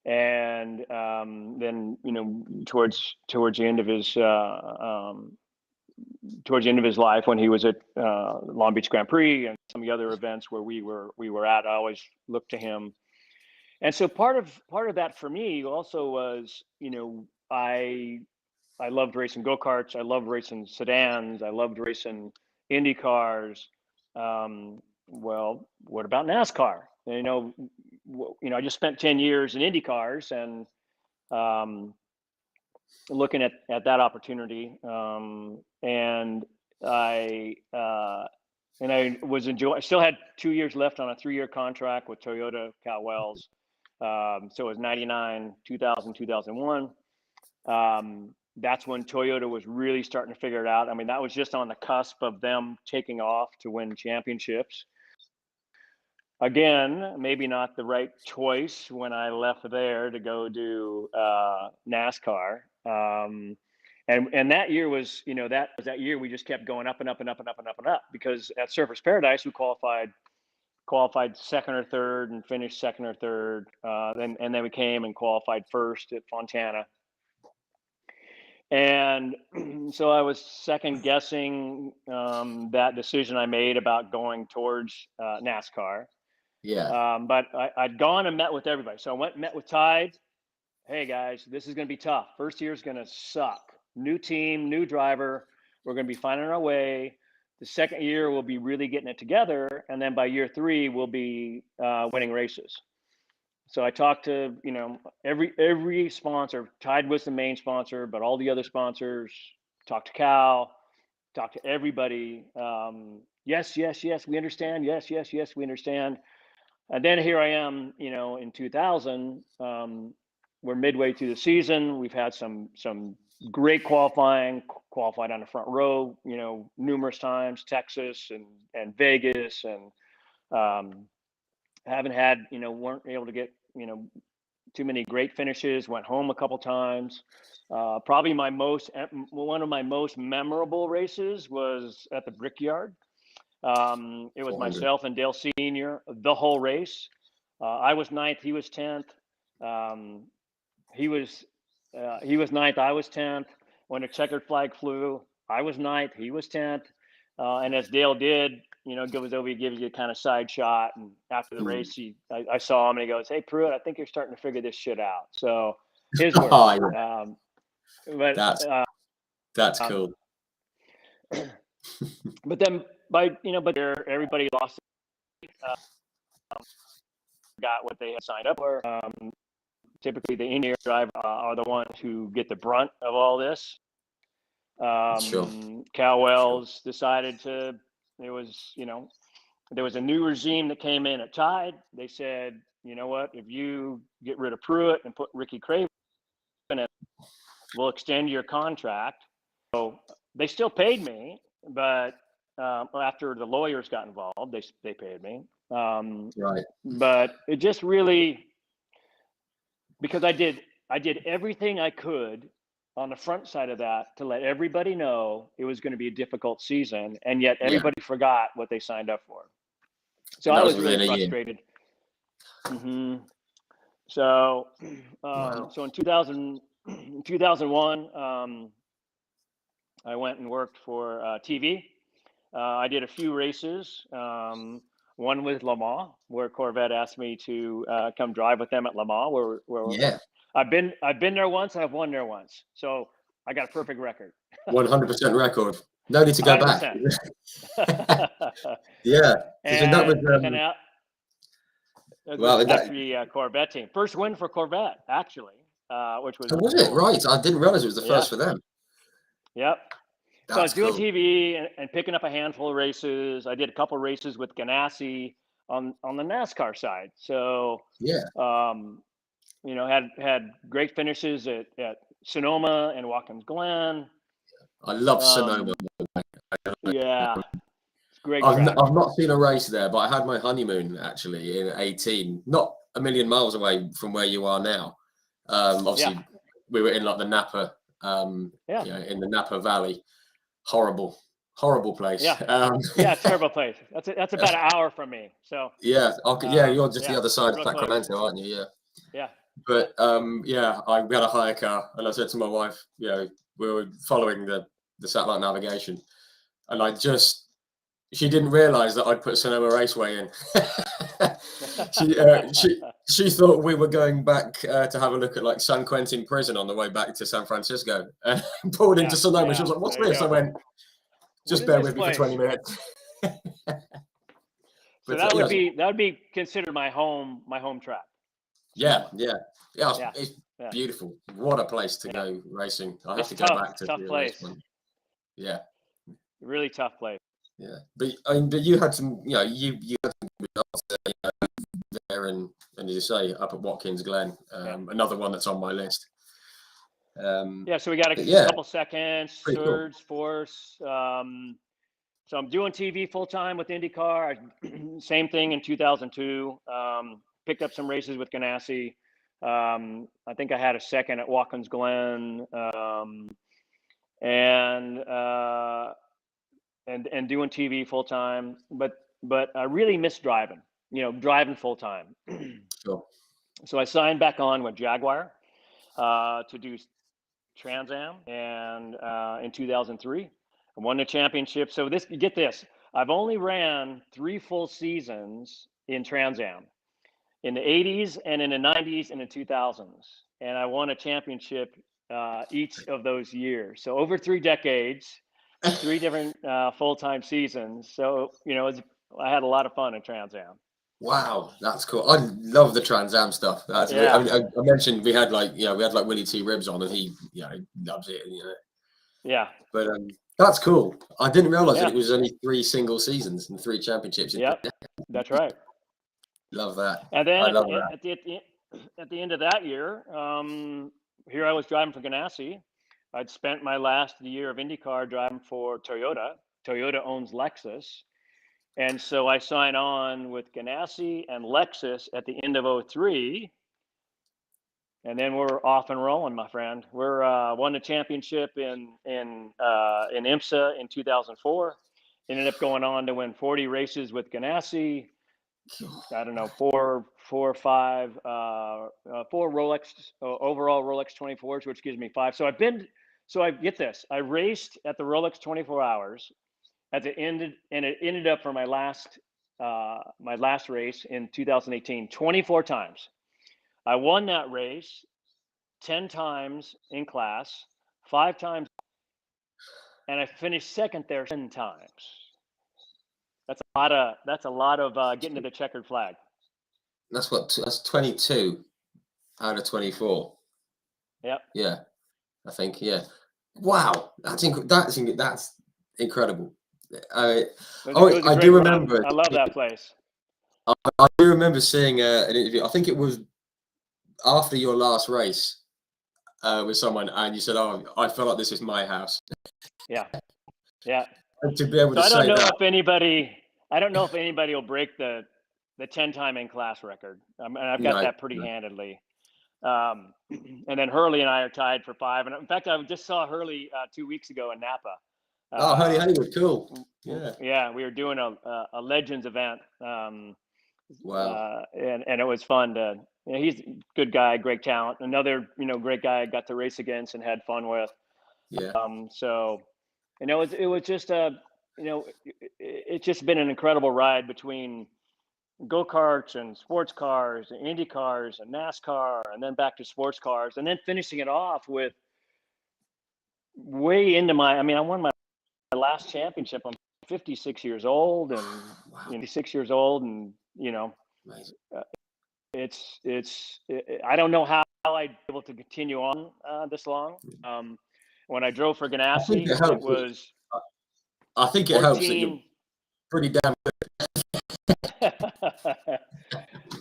and then towards the end of his life, when he was at Long Beach Grand Prix and some of the other events where we were at, I always looked to him. And so part of that for me also was, I loved racing go-karts. I loved racing sedans. I loved racing Indy cars. Well, what about NASCAR? And, I just spent 10 years in Indy cars, and looking at that opportunity. And I was I still had 2 years left on a 3-year contract with Toyota Cal Wells. So it was 99, 2000, 2001. That's when Toyota was really starting to figure it out. I mean, that was just on the cusp of them taking off to win championships. Again, maybe not the right choice when I left there to go do NASCAR. And that year was, that year we just kept going up and up and up and up and up and up, because at Surfers Paradise we qualified second or third and finished second or third. Then we came and qualified first at Fontana. And so I was second guessing that decision I made about going towards NASCAR. Yeah. But I'd gone and met with everybody. So I went and met with Tide. Hey guys, this is going to be tough. First year is going to suck. New team, new driver. We're going to be finding our way. The second year we'll be really getting it together, and then by year 3 we'll be winning races. So I talked to, every sponsor. Tide was the main sponsor, but all the other sponsors, talked to Cal, talked to everybody. Yes, we understand. Yes, we understand. And then here I am, in 2000. We're midway through the season. We've had some great qualified on the front row, numerous times, Texas and Vegas, and haven't had, weren't able to get, too many great finishes. Went home a couple times. Probably one of my most memorable races was at the Brickyard. It was myself and Dale Senior the whole race. I was 9th, he was 10th. He was 9th, I was 10th. When the checkered flag flew, I was 9th, he was 10th. And as Dale did, gives you a kind of side shot. And after the race, I saw him and he goes, "Hey, Pruett, I think you're starting to figure this shit out." So his words. But that's cool. But then everybody lost. forgot what they had signed up for. Typically, the Indy driver are the ones who get the brunt of all this. Sure. Cal Wells decided there was a new regime that came in at Tide. They said, you know what, if you get rid of Pruett and put Ricky Craven in it, we'll extend your contract. So they still paid me, but after the lawyers got involved, they paid me. Right. But it just really, because I did everything I could on the front side of that to let everybody know it was going to be a difficult season, and yet everybody forgot what they signed up for. So I was really frustrated. So, so in 2001, I went and worked for TV. I did a few races. One with Le Mans, where Corvette asked me to come drive with them at Le Mans. Where I've been there once. I've won there once. So I got a perfect record. 100% record. No need to go 100%. Back. Yeah. And that was well, factory Corvette team. First win for Corvette, actually, which was. Oh, was it? Right. I didn't realize it was the first for them. Yep. So I was doing TV and picking up a handful of races. I did a couple of races with Ganassi on the NASCAR side. So had great finishes at Sonoma and Watkins Glen. I love Sonoma. Yeah, it's great. I've not seen a race there, but I had my honeymoon actually in 18, not a million miles away from where you are now. Obviously, we were in like the Napa, in the Napa Valley. Horrible place. Terrible place. That's about an hour from me. So you're just the other side of Sacramento, aren't you? Yeah. But we had a hire car, and I said to my wife, we were following the satellite navigation, and she didn't realize that I'd put Sonoma Raceway in. She thought we were going back to have a look at like San Quentin prison on the way back to San Francisco, and pulled into Sonoma. She was like, "What's this?" I went, "Just bear with me for 20 minutes." So that would be considered my home track. Yeah. It's beautiful. What a place to go racing. I have to go back to tough place. Yeah, really tough place. Yeah, but you had some, you had some results there, and as you say, up at Watkins Glen, another one that's on my list. So we got a couple seconds, thirds, fourths. So I'm doing TV full time with IndyCar. Same thing in 2002. Picked up some races with Ganassi. I think I had a second at Watkins Glen, and doing TV full time. But I really miss driving. Driving full time. Sure. So I signed back on with Jaguar to do Trans Am, and in 2003, I won the championship. So get this, I've only ran 3 full seasons in Trans Am, in the 80s and in the 90s and the 2000s, and I won a championship each of those years. So over 3 decades, 3 different full-time seasons. So I had a lot of fun in Trans Am. Wow, that's cool. I love the Trans Am stuff. That's I mentioned we had like Willie T. Ribs on, and he loves it. Yeah. But that's cool. I didn't realize that it was only 3 single seasons and 3 championships. Yep, that's right. Love that. And then at the end of that year, here I was driving for Ganassi. I'd spent my last year of IndyCar driving for Toyota. Toyota owns Lexus. And so I signed on with Ganassi and Lexus at the end of 2003. And then we're off and rolling, my friend. We're won the championship in IMSA in 2004. Ended up going on to win 40 races with Ganassi. I don't know, 4 or 5 Rolex overall Rolex 24s, which gives me 5. So I get this. I raced at the Rolex 24 Hours at the end, and it ended up for my last race in 2018, 24 times. I won that race 10 times in class, 5 times, and I finished second there 10 times. That's a lot of getting to the checkered flag. that's 22 out of 24. Yep. Yeah, I think. Yeah. Wow, that's incredible. I It was a I great do run. remember. I love that place. I do remember seeing an interview. I think it was after your last race with someone, and you said, "Oh, I felt like this is my house." Yeah. Yeah. And to be able So to I don't say know that, if anybody will break the 10 time in class record. And I've got no, that pretty no. handedly. And then Hurley and I are tied for 5. And in fact, I just saw Hurley 2 weeks ago in Napa. Oh, Hurley Haywood, cool. Yeah. Yeah, we were doing a Legends event. Wow. And it was fun to, he's a good guy, great talent. Another, great guy I got to race against and had fun with. Yeah. So, it was just it's just been an incredible ride between go-karts and sports cars and Indy cars and NASCAR, and then back to sports cars, and then finishing it off with way into I won my last championship. I'm 56 years old, and Wow. 56 years old, and Amazing. I don't know how I'd be able to continue on this long. When I drove for I think Ganassi, it helps. it was I think it helps that you're 14 pretty damn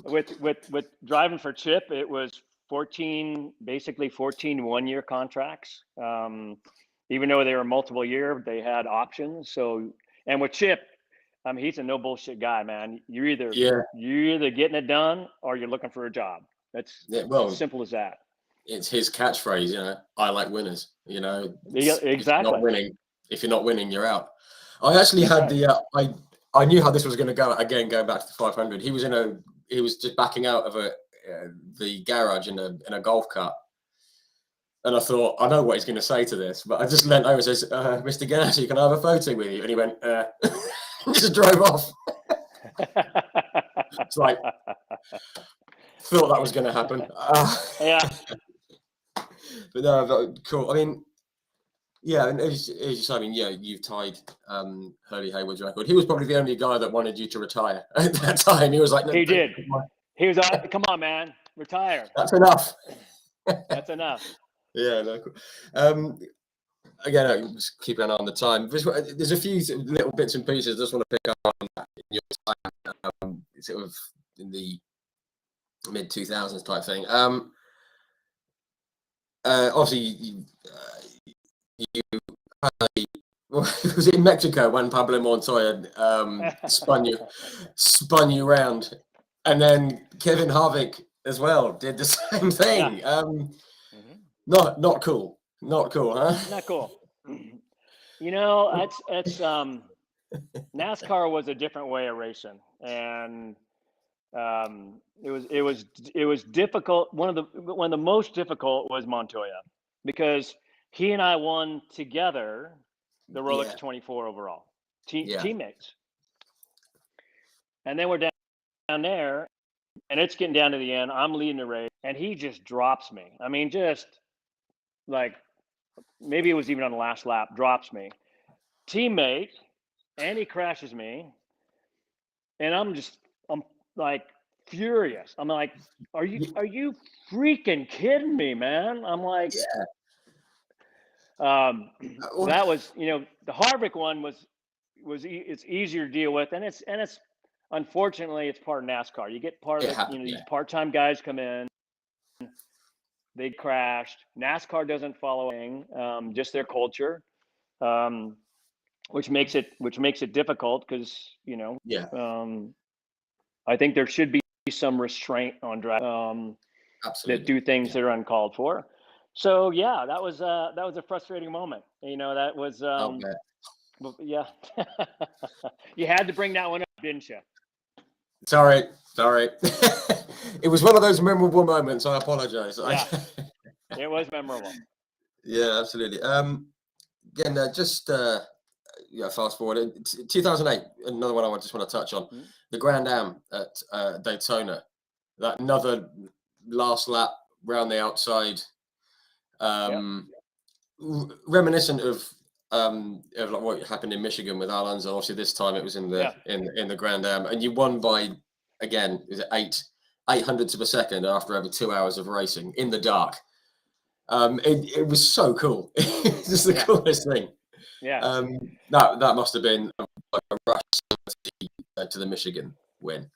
with driving for Chip. It was 14, basically 14 one-year contracts. Even though they were multiple year, they had options. So, and with Chip, he's a no bullshit guy, man. You're either getting it done or you're looking for a job. That's as simple as that. It's his catchphrase, I like winners. Yeah, exactly. If you're not winning, you're out. I actually had I knew how this was going to go. Again, going back to the 500, he was just backing out of the garage in a golf cart. And I thought, I know what he's going to say to this, but I just leant over and says, "Mr. Ganassi, can I have a photo with you?" And he went, just drove off. It's like, thought that was going to happen. Yeah. But no, cool. I mean, yeah, and as you said, you've tied Hurley Haywood's record. He was probably the only guy that wanted you to retire at that time. He was like, no, he did. He was like, come on, man, retire. That's enough. That's enough. Yeah, no, cool. Again, just keep an eye on the time. There's a few little bits and pieces I just want to pick up on in your time, sort of in the mid 2000s type thing. Obviously, you was it in Mexico when Pablo Montoya spun you round, and then Kevin Harvick as well did the same thing. Yeah. Not cool. Not cool, huh? Not cool. It's NASCAR was a different way of racing, and it was difficult. One of the most difficult was Montoya, because he and I won together the Rolex 24 overall teammates, and then we're down there, and it's getting down to the end. I'm leading the race, and he just drops me. Just like, maybe it was even on the last lap, drops me. Teammate, and he crashes me. And I'm like furious. I'm like, are you freaking kidding me, man? I'm like, that was, the Harvick one it's easier to deal with. And it's unfortunately, it's part of NASCAR. You get part of it, these part-time guys come in, they crashed. NASCAR doesn't follow just their culture, which makes it difficult because, I think there should be some restraint on drivers that do things that are uncalled for. So yeah, that was a frustrating moment. That was yeah. You had to bring that one up, didn't you? Sorry. It was one of those memorable moments. I apologize. Yeah. It was memorable. Yeah, absolutely. Again, fast forward. 2008, another one I just want to touch on. The Grand Am at Daytona. That another last lap round the outside. Reminiscent of like what happened in Michigan with Alonso. Obviously, this time it was in the Grand Am, and you won by, again, is it 8 800ths of a second after over 2 hours of racing in the dark. It was so cool. It's just the coolest thing. Yeah. That must have been like a rush to the Michigan win.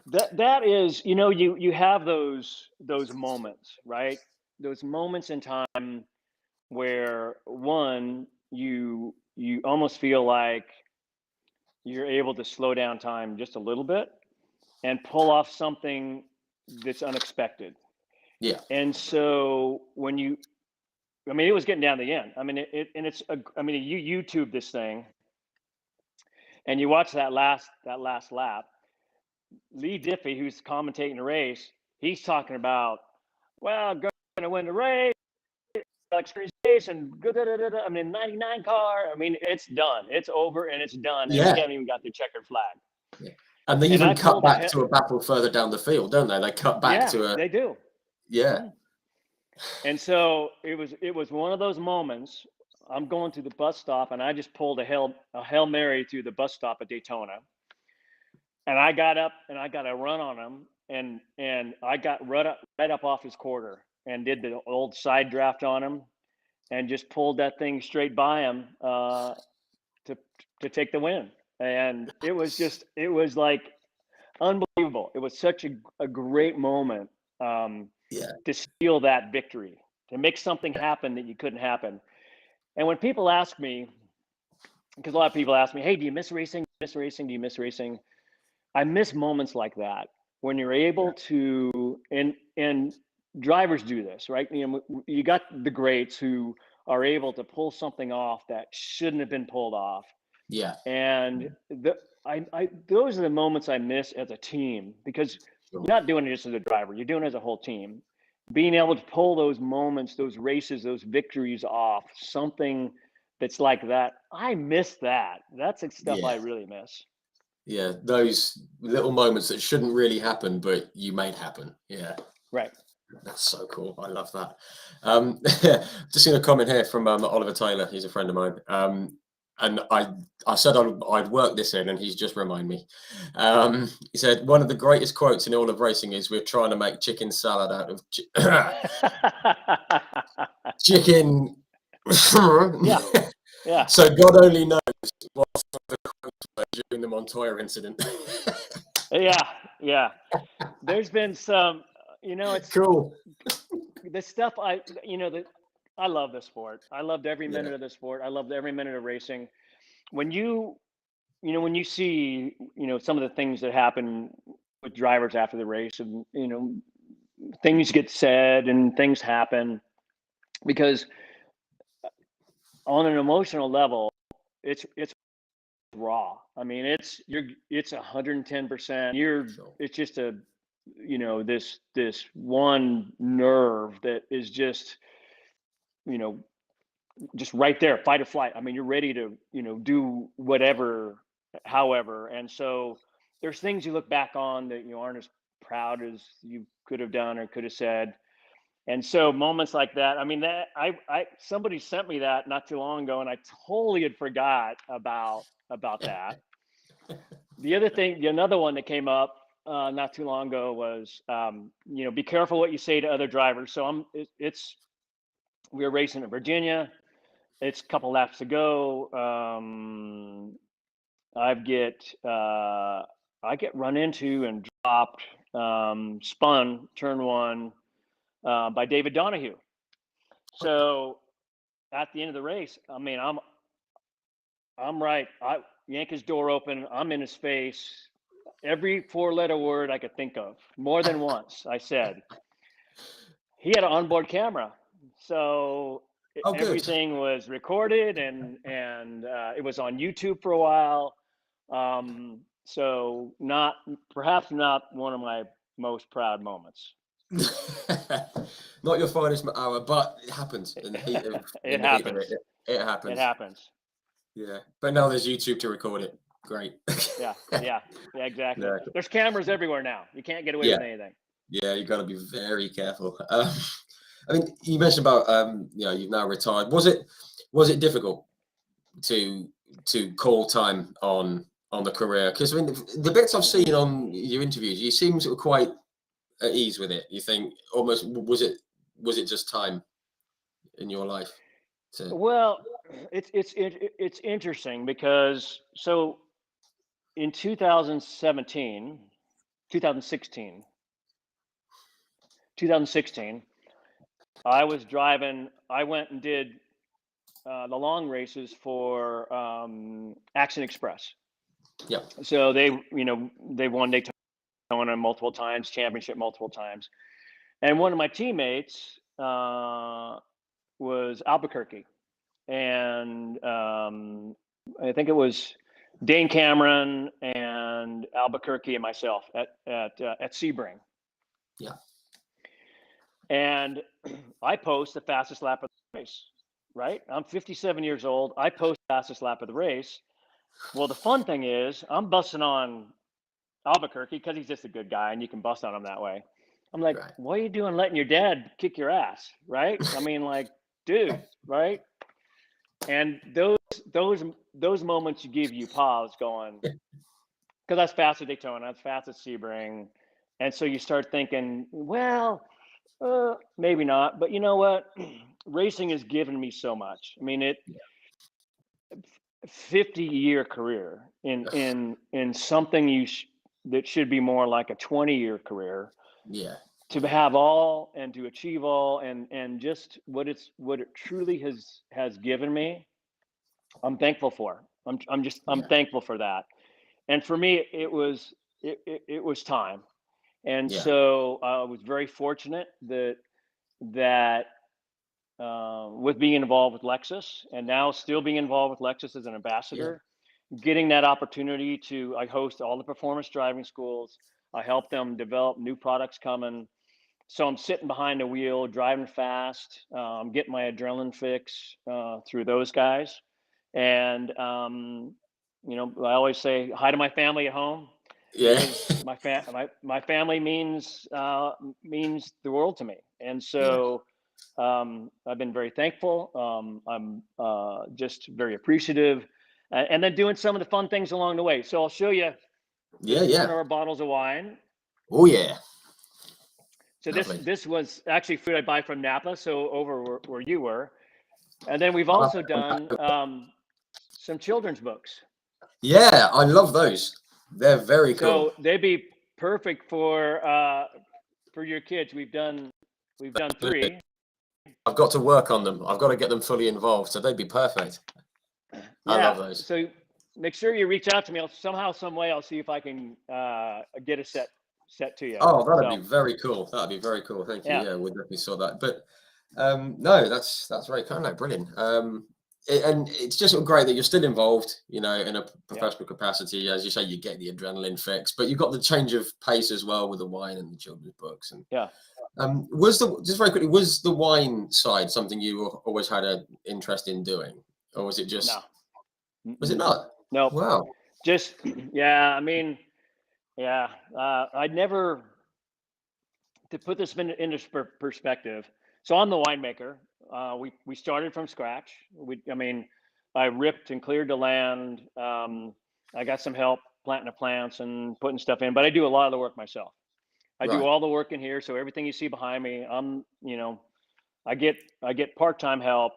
That is, you have those moments, right? Those moments in time where one, you almost feel like you're able to slow down time just a little bit and pull off something that's unexpected. Yeah. And so when it was getting down to the end. I mean, you YouTube this thing and you watch that last lap. Lee Diffie, who's commentating the race, he's talking about, well, going to win the race, race, and I mean, 99 car. I mean, it's done. It's over and it's done. And we haven't even got the checkered flag. Yeah. And they even cut back to a battle further down the field, don't they? They cut back to a. They do. Yeah. And so it was one of those moments. I'm going to the bus stop, and I just pulled a Hail Mary through the bus stop at Daytona. And I got up and I got a run on him, and I got right up off his quarter and did the old side draft on him, and just pulled that thing straight by him to take the win. And it was like unbelievable. It was such a great moment to steal that victory, to make something happen that you couldn't happen. And when people ask me, because a lot of people ask me, hey, do you miss racing? Do you miss racing? I miss moments like that when you're able to, and drivers do this, right? You got the greats who are able to pull something off that shouldn't have been pulled off. Yeah. And those are the moments I miss as a team, because you're not doing it just as a driver, you're doing it as a whole team. Being able to pull those moments, those races, those victories off, something that's like that. I miss that. That's the stuff I really miss. Yeah, those little moments that shouldn't really happen, but you made happen. Yeah. Right. That's so cool. I love that. Just seen a comment here from Oliver Taylor. He's a friend of mine. And I said I'd work this in, and he's just reminded me. He said, one of the greatest quotes in all of racing is, we're trying to make chicken salad out of chicken. Yeah. So God only knows what the quotes were during the Montoya incident. Yeah. There's been some, it's cool. The stuff I love the sport. I loved every minute of the sport. I loved every minute of racing. When you see, some of the things that happen with drivers after the race, and, things get said and things happen, because on an emotional level, it's raw. I mean, it's 110%. It's just this one nerve that is just, just right there, fight or flight. I mean, you're ready to, do whatever, however. And so there's things you look back on that you aren't as proud as you could have done or could have said. And so moments like that, I mean, that somebody sent me that not too long ago, and I totally had forgot about that. Another one that came up not too long ago was, be careful what you say to other drivers. So we were racing in Virginia. It's a couple laps to go. I get run into and dropped, spun turn one by David Donahue. So at the end of the race, I mean, I'm right. I yank his door open. I'm in his face. Every 4-letter word I could think of, more than once, I said. He had an onboard camera, so everything was recorded, and it was on YouTube for a while. So perhaps not one of my most proud moments. Not your finest hour, but it happens. It happens. It happens. It happens. Yeah, but now there's YouTube to record it. Great. Yeah, exactly. Yeah. There's cameras everywhere now. You can't get away with anything. Yeah, you got to be very careful. I mean, you mentioned about you've now retired. Was it difficult to call time on the career? Because I mean, the bits I've seen on your interviews, you seem sort of quite at ease with it? You think almost was it just time in your life to Well, it's interesting because so in 2016, 2016, I was driving. I went and did the long races for Action Express. yeah, So they won Daytona multiple times, championship multiple times, and one of my teammates was Albuquerque, and I think it was Dane Cameron and Albuquerque and myself at Sebring. yeah, And I post the fastest lap of the race, right? I'm 57 years old. I post the fastest lap of the race. Well, the fun thing is I'm busting on Albuquerque because he's just a good guy and you can bust on him that way. I'm like, right, what are you doing letting your dad kick your ass, right? I mean, like, dude, right? And those moments you give you pause going, because that's fast at Daytona, that's fast at Sebring. And so you start thinking, well, maybe not, but you know what? Racing has given me so much. I mean, 50-year career in something that should be more like a 20-year career, yeah, to have all and to achieve all and just what it truly has given me. I'm thankful for. I'm yeah, thankful for that. And for me, it was time. And yeah, so I was very fortunate that with being involved with Lexus and now still being involved with Lexus as an yeah, ambassador, getting that opportunity I host all the performance driving schools. I help them develop new products coming. So I'm sitting behind the wheel, driving fast, getting my adrenaline fix through those guys. And, I always say hi to my family at home yeah, because my family means the world to me. And yeah, so I've been very thankful. I'm just very appreciative, and then doing some of the fun things along the way. So I'll show you. yeah, This is one yeah. of our bottles of wine. Oh yeah, So this lovely. this was actually food I buy from Napa, so over where you were. And then we've I'll have also to come back done to- some children's books. Yeah, I love those. They're very cool. So they'd be perfect for your kids. We've done three. I've got to work on them. I've got to get them fully involved, so they'd be perfect. I love Yeah. those. So make sure you reach out to me. Somehow, some way, I'll see if I can get a set to you. Oh, that'd be So very cool. That'd be very cool. Thank you. yeah, Yeah, we definitely saw that. But no, that's very kind. No, brilliant. And it's just great that you're still involved, in a yeah, professional capacity. As you say, you get the adrenaline fix, but you've got the change of pace as well with the wine and the children's books. And yeah. just very quickly, was the wine side something you always had an interest in doing, or was it No, just was it mm-mm. not? Nope. Wow. Just yeah. I mean, yeah. I'd never to put this into perspective. So I'm the winemaker. We started from scratch. I mean, I ripped and cleared the land. I got some help planting the plants and putting stuff in, but I do a lot of the work myself. I do Right. all the work in here. So everything you see behind me, I get part-time help,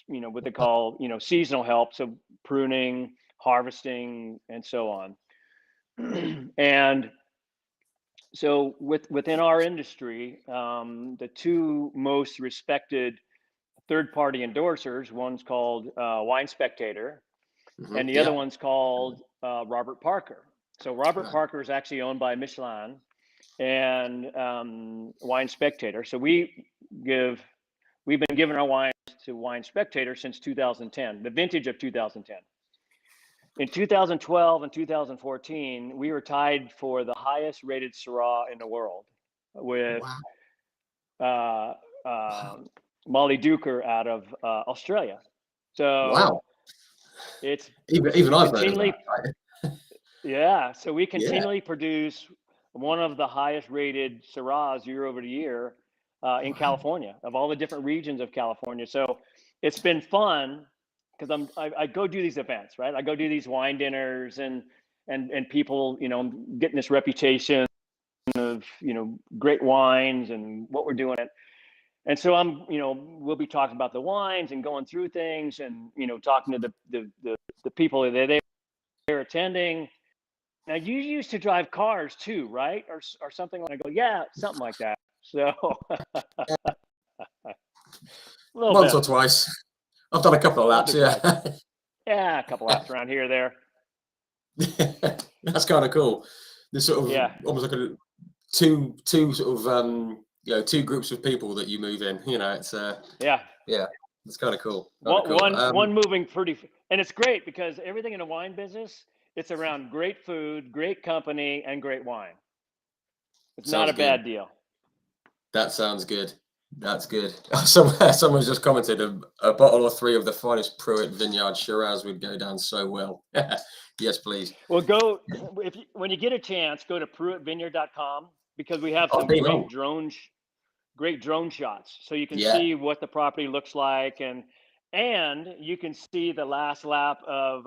what they call, seasonal help. So pruning, harvesting, and so on. And so within our industry, the two most respected third-party endorsers, one's called Wine Spectator, and the other Yeah. one's called Robert Parker. So Robert Right. Parker is actually owned by Michelin and Wine Spectator. So we've been giving our wines to Wine Spectator since 2010, the vintage of 2010. In 2012 and 2014, we were tied for the highest rated Syrah in the world with Wow. uh, Wow. Molly Duker out of Australia. So Wow. it's Even we I've heard of that. continually, yeah. So we Yeah. continually produce one of the highest rated Syrahs year over year in Wow. California, of all the different regions of California. So it's been fun because I go do these events, right? I go do these wine dinners and people, getting this reputation of, great wines and what we're doing. And so we'll be talking about the wines and going through things and, talking to the people that they're attending. Now you used to drive cars too, right? Or something like, I go, yeah, something like that. So a little Once bit. or twice. I've done a couple of laps, yeah. Yeah, a couple laps around here or there. That's kind of cool. There's sort of almost like two sort of two groups of people that you move in. It's it's kind of cool. One moving pretty, and it's great because everything in the wine business, it's around great food, great company, and great wine. It's not a bad deal. That sounds good. That's good. Someone's just commented a bottle or 3 of the finest Pruett Vineyard Shiraz would go down so well. Yes, please. Well, when you get a chance, go to PruettVineyard.com because we have some great drone shots, so you can see what the property looks like, and you can see the last lap of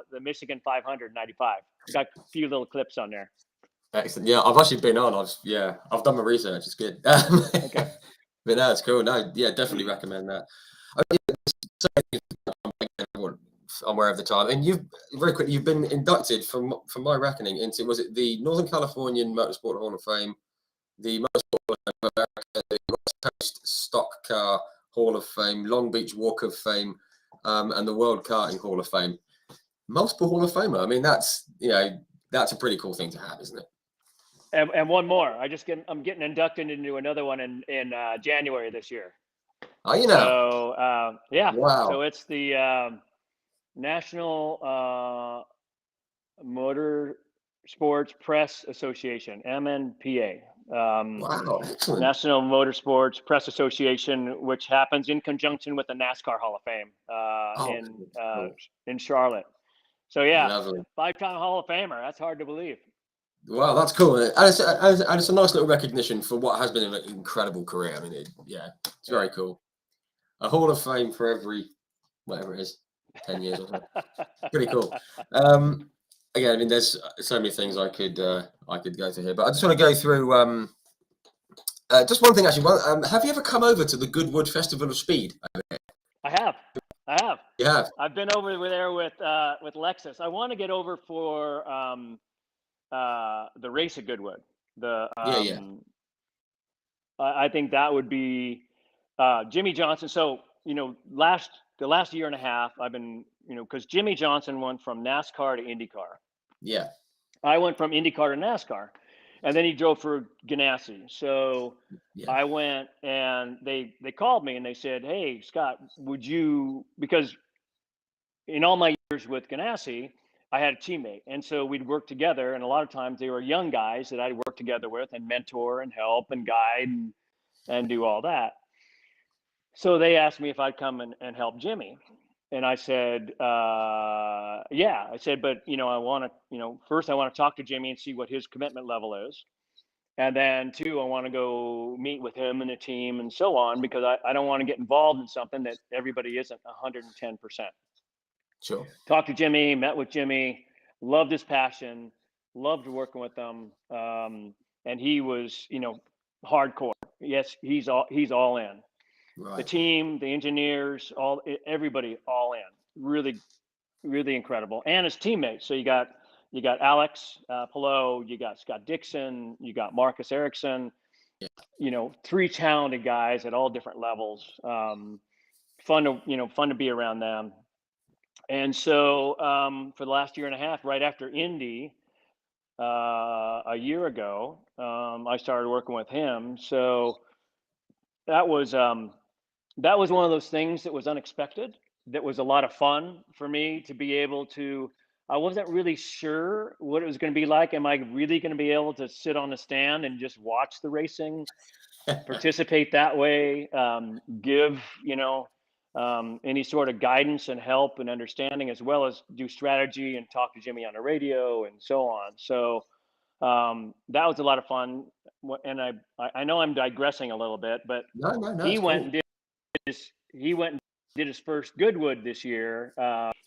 the Michigan 500 95. Got a few little clips on there. Excellent. Yeah, I've actually been on. I've done my research. It's good. Okay. But no, it's cool. No, yeah, definitely recommend that. I'm aware of the time, and you've been inducted from my reckoning into, was it the Northern Californian Motorsport Hall of Fame, the Motorsport Hall of America, the West Coast Stock Car Hall of Fame, Long Beach Walk of Fame, and the World Karting Hall of Fame. Multiple Hall of Famer. I mean, that's a pretty cool thing to have, isn't it? And one more. I'm getting inducted into another one in January this year. Oh, So yeah. Wow. So it's the National Motorsports Press Association, MNPA. Wow, excellent. National Motorsports Press Association, which happens in conjunction with the NASCAR Hall of Fame in Charlotte. So yeah, lovely. 5-time Hall of Famer. That's hard to believe. Wow, that's cool. And it's a nice little recognition for what has been an incredible career. I mean, it's very cool. A Hall of Fame for every, whatever it is, 10 years or something. Pretty cool. Again, I mean, there's so many things I could go through here, but I just want to go through just one thing actually. Have you ever come over to the Goodwood Festival of Speed? I have. You have. I've been over there with Lexus. I want to get over for the race at Goodwood. I think that would be Jimmy Johnson. So the last year and a half, I've been because Jimmy Johnson went from NASCAR to IndyCar. Yeah. I went from IndyCar to NASCAR, and then he drove for Ganassi. So I went, and they called me and they said, "Hey, Scott, would you?" Because in all my years with Ganassi, I had a teammate, and so we'd work together. And a lot of times they were young guys that I'd work together with and mentor and help and guide and do all that. So they asked me if I'd come and help Jimmy. And I said, yeah. I said, but I want to, first I want to talk to Jimmy and see what his commitment level is. And then 2, I want to go meet with him and the team and so on, because I don't want to get involved in something that everybody isn't 110%. Sure. Talked to Jimmy, met with Jimmy, loved his passion, loved working with them. And he was, hardcore. Yes, he's all in. Right. The team, the engineers, everybody all in. Really, really incredible. And his teammates. So you got Alex Pillow, you got Scott Dixon, you got Marcus Erickson. Yeah. 3 talented guys at all different levels. Fun to be around them. And so for the last year and a half, right after Indy, a year ago, I started working with him. So that was one of those things that was unexpected. That was a lot of fun for me to be able to. I wasn't really sure what it was going to be like. Am I really going to be able to sit on the stand and just watch the racing, participate that way, give any sort of guidance and help and understanding, as well as do strategy and talk to Jimmy on the radio and so on. So that was a lot of fun. And I know I'm digressing a little bit, but no, he went and did his first Goodwood this year.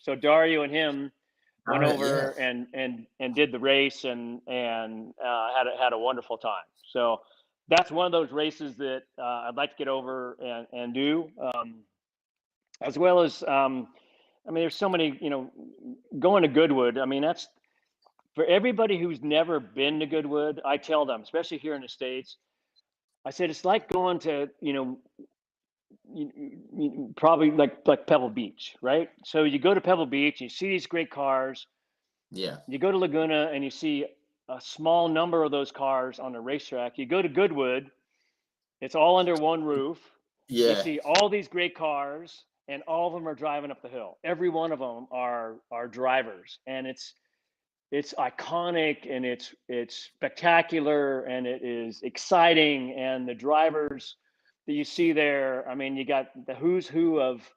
So Dario and him went yeah. over and did the race and had a wonderful time. So that's one of those races that I'd like to get over and do, as well as I mean, there's so many, going to Goodwood. I mean, that's for everybody who's never been to Goodwood. I tell them, especially here in the States, I said it's like going to, probably like Pebble Beach, right? So you go to Pebble Beach, you see these great cars. Yeah. You go to Laguna and you see a small number of those cars on the racetrack. You go to Goodwood, it's all under one roof. You Yeah. see all these great cars, and all of them are driving up the hill. Every one of them are drivers, and it's iconic, and it's spectacular, and it is exciting. And the drivers that you see there, I mean, you got the who's who of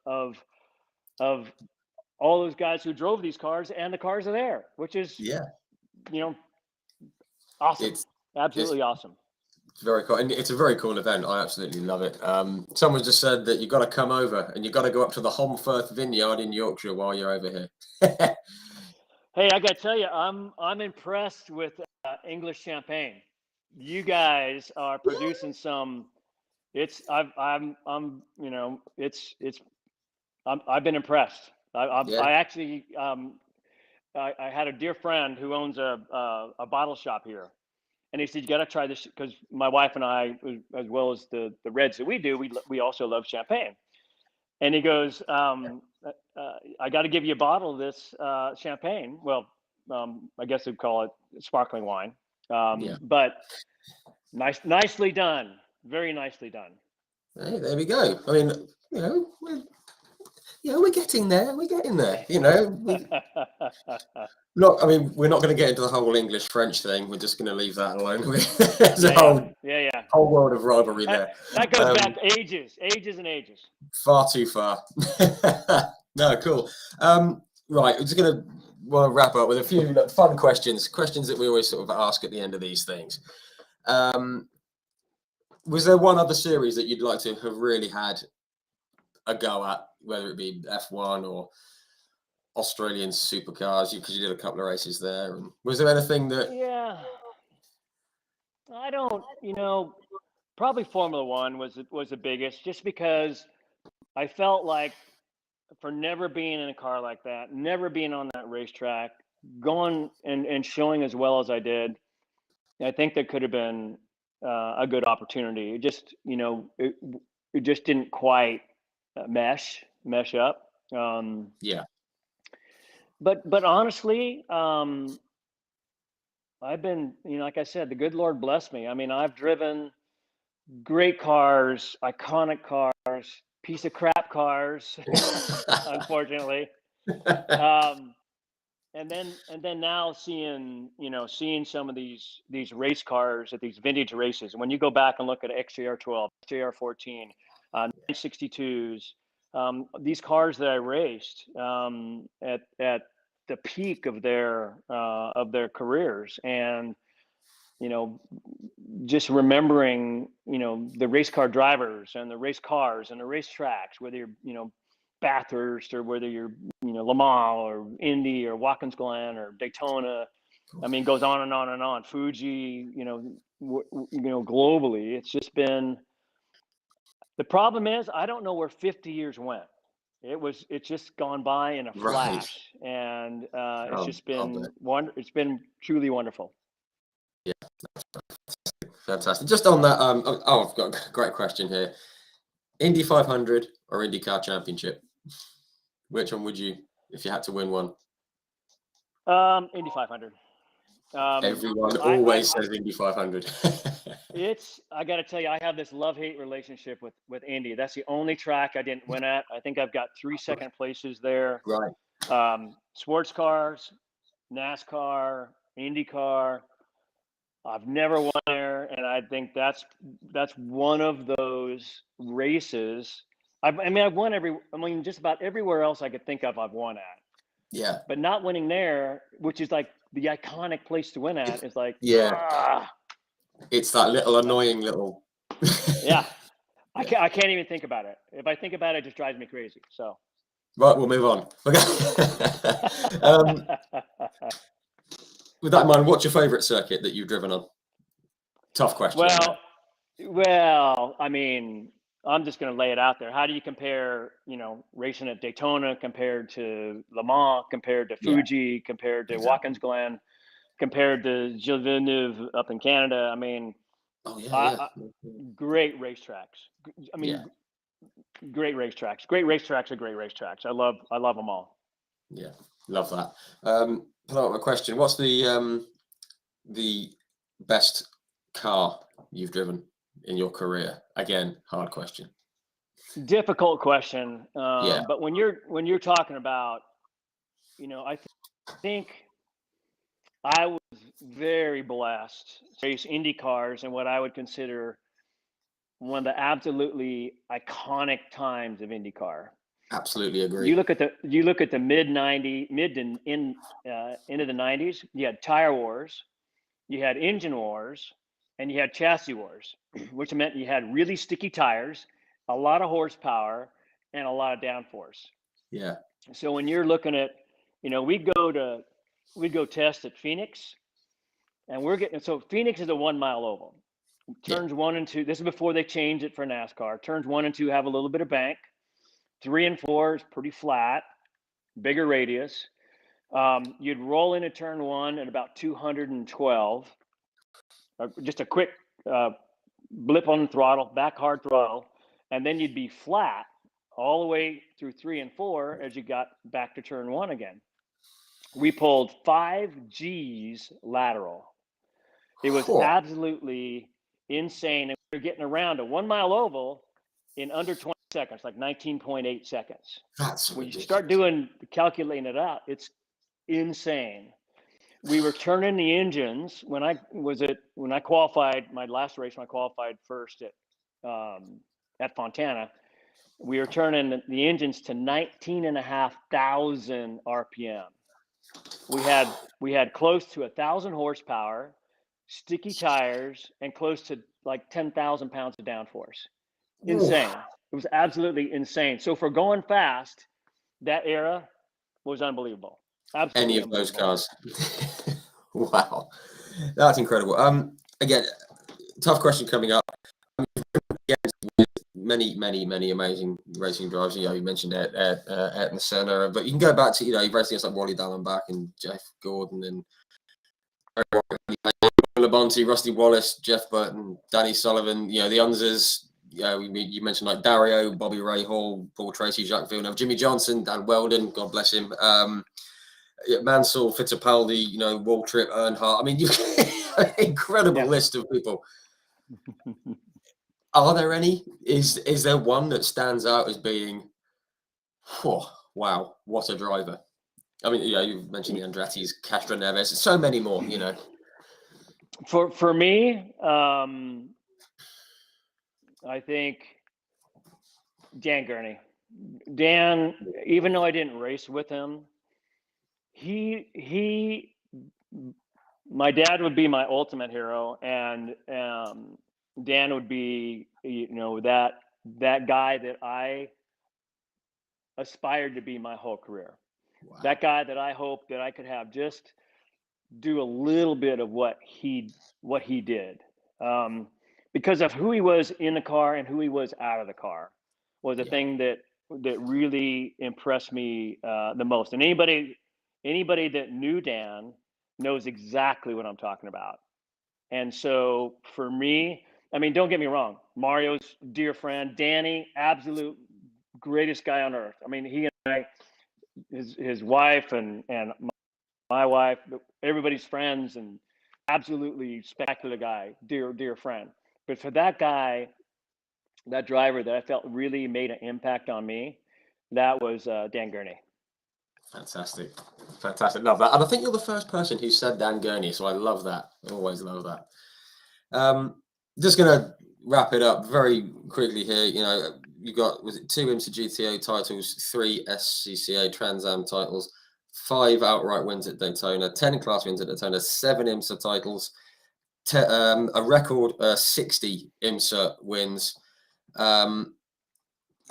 all those guys who drove these cars, and the cars are there, which is Yeah. awesome. It's Absolutely awesome. very cool, and it's a very cool event. I absolutely love it. Someone just said that you've got to come over and you've got to go up to the Holmfirth Vineyard in Yorkshire while you're over here. Hey, I got to tell you, I'm impressed with English champagne. You guys are producing some. I've been impressed. Yeah. I actually I had a dear friend who owns a bottle shop here, and he said you got to try this because my wife and I, as well as the reds that we do, we also love champagne. And he goes, I got to give you a bottle of this champagne. Well, I guess they'd call it sparkling wine. Yeah. But nicely done. Very nicely done. Hey, there we go. I mean, we're getting there. We're getting there. I mean, we're not going to get into the whole English-French thing. We're just going to leave that alone. There's a whole world of rivalry there. That goes back ages and ages. Far too far. No, cool. Right, we're just going to wrap up with a few fun questions that we always sort of ask at the end of these things. Was there one other series that you'd like to have really had a go at, whether it be F1 or Australian supercars, because you did a couple of races there? And was there anything that... Yeah, I don't, probably Formula One was the biggest, just because I felt like for never being in a car like that, never being on that racetrack, going and showing as well as I did, I think there could have been a good opportunity. It just, it just didn't quite mesh up. Yeah. But honestly, I've been, like I said, the good Lord bless me. I mean, I've driven great cars, iconic cars, piece of crap cars, unfortunately. And then now seeing some of these race cars at these vintage races. And when you go back and look at XJR 12, XJR 14, 962s, these cars that I raced at the peak of their careers, and just remembering the race car drivers and the race cars and the race tracks, whether you're Bathurst or whether you're Le Mans or Indy or Watkins Glen or Daytona. I mean, goes on and on and on. Fuji, globally, it's just been. The problem is, I don't know where 50 years went. It's just gone by in a flash, and it's just been it's been truly wonderful. Yeah, fantastic. Just on that, I've got a great question here: Indy 500 or IndyCar Championship? Which one would you, if you had to win one? Indy 500. Everyone always says Indy 500. I got to tell you, I have this love-hate relationship with Indy. That's the only track I didn't win at. I think I've got 3 second places there. Right. Sports cars, NASCAR, IndyCar. I've never won there, and I think that's one of those races. I've won just about everywhere else I could think of. I've won at. Yeah. But not winning there, which is like the iconic place to win at, is like, it's that little annoying little. Yeah. I can't even think about it. If I think about it, it just drives me crazy. So. Right, we'll move on. With that in mind, what's your favourite circuit that you've driven on? Tough question. Well, I mean, I'm just going to lay it out there. How do you compare, racing at Daytona compared to Le Mans, compared to Fuji, compared to Watkins Glen, compared to Gilles Villeneuve up in Canada? I mean, great racetracks. I mean, great racetracks. Great racetracks are great racetracks. I love them all. Yeah, love that. Another question: what's the best car you've driven in your career? Again, hard question. Difficult question. But when you're talking about, I think I was very blessed to race Indy cars in what I would consider one of the absolutely iconic times of IndyCar. Absolutely agree. You look at the mid to into the 90s. You had tire wars, you had engine wars, and you had chassis wars, which meant you had really sticky tires, a lot of horsepower, and a lot of downforce. Yeah. So when you're looking at, we go test at Phoenix, and so Phoenix is a 1 mile oval. Turns 1 and 2. This is before they changed it for NASCAR. Turns 1 and 2 have a little bit of bank. 3 and 4 is pretty flat, bigger radius. You'd roll into turn 1 at about 212. Just a quick blip on the throttle, back hard throttle, and then you'd be flat all the way through 3 and 4 as you got back to turn 1 again. We pulled 5 Gs lateral. It was absolutely insane. And we were getting around a 1 mile oval in under 20 seconds, like 19.8 seconds. That's when ridiculous. You start calculating it out, it's insane. We were turning the engines when I qualified my last race. When I qualified first at Fontana, we were turning the engines to 19,500 RPM. We had close to 1,000 horsepower, sticky tires, and close to like 10,000 pounds of downforce. Insane. Oof. It was absolutely insane. So for going fast, that era was unbelievable. Absolutely. Any of those cars. Wow. That's incredible. Again, tough question coming up. Many amazing racing drivers. You mentioned Ayrton Senna, but you can go back to, you've raced against like Wally Dallenbach and Jeff Gordon and Labonte, Rusty Wallace, Jeff Burton, Danny Sullivan, the Unzers. You mentioned like Dario, Bobby Rahal, Paul Tracy, Jacques Villeneuve, Jimmy Johnson, Dan Weldon, God bless him. Mansell, Fittipaldi, Waltrip, Earnhardt. I mean, incredible list of people. Are there any? Is there one that stands out as being, wow, what a driver? I mean, you mentioned the Andretti's, Castro Neves, so many more, For me, I think Dan Gurney. Dan, even though I didn't race with him, my dad would be my ultimate hero, and Dan would be, that guy that I aspired to be my whole career. Wow. That guy that I hope that I could have just do a little bit of what he did, because of who he was in the car and who he was out of the car was a thing that really impressed me the most. And anybody that knew Dan knows exactly what I'm talking about. And so for me, I mean, don't get me wrong, Mario's dear friend, Danny, absolute greatest guy on earth. I mean, he and I, his wife and my wife, everybody's friends, and absolutely spectacular guy, dear friend. But for that guy, that driver that I felt really made an impact on me, that was Dan Gurney. Fantastic. Love that. And I think you're the first person who said Dan Gurney, so I love that. I always love that. Just going to wrap it up very quickly here. You got, was it 2 IMSA GTO titles, 3 SCCA Trans Am titles, 5 outright wins at Daytona, 10 class wins at Daytona, 7 IMSA titles, a record 60 IMSA wins.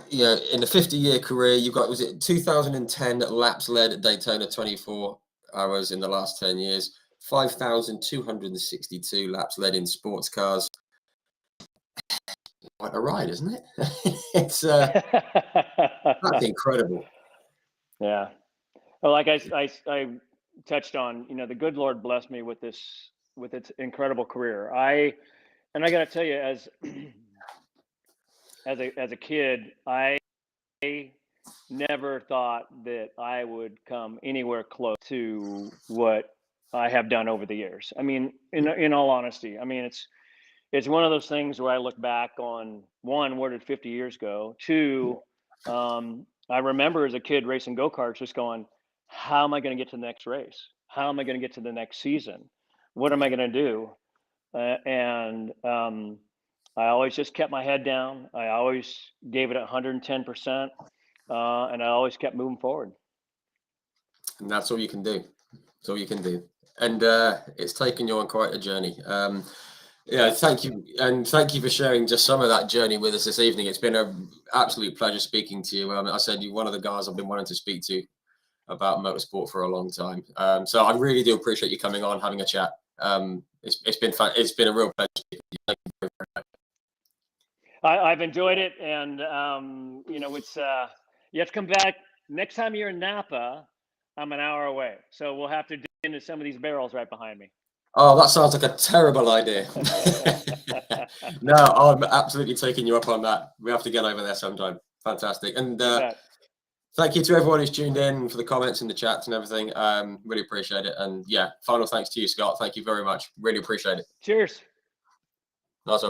Yeah, in the 50-year career, you've got, was it 2010 laps led at Daytona, 24 hours in the last 10 years, 5,262 laps led in sports cars. Quite a ride, isn't it? It's that's incredible. Yeah. Well, like I touched on, the good Lord blessed me with its incredible career. And I got to tell you, as a kid, I never thought that I would come anywhere close to what I have done over the years. I mean, in all honesty, I mean, it's one of those things where I look back on, one, where did 50 years go? Two, I remember as a kid racing go-karts just going, how am I going to get to the next race? How am I going to get to the next season? What am I going to do? And I always just kept my head down. I always gave it 110%, and I always kept moving forward. And that's all you can do. That's all you can do. And it's taken you on quite a journey. Yeah, thank you. And thank you for sharing just some of that journey with us this evening. It's been an absolute pleasure speaking to you. I said you're one of the guys I've been wanting to speak to about motorsport for a long time. So I really do appreciate you coming on, having a chat. It's been fun. It's been a real pleasure. Thank you very much. I've enjoyed it, and it's you have to come back next time you're in Napa. I'm an hour away, so we'll have to dig into some of these barrels right behind me. Oh, that sounds like a terrible idea. No, I'm absolutely taking you up on that. We have to get over there sometime. Fantastic. And thank you to everyone who's tuned in, for the comments and the chats and everything. Really appreciate it. And yeah, final thanks to you, Scott. Thank you very much. Really appreciate it. Cheers. Awesome.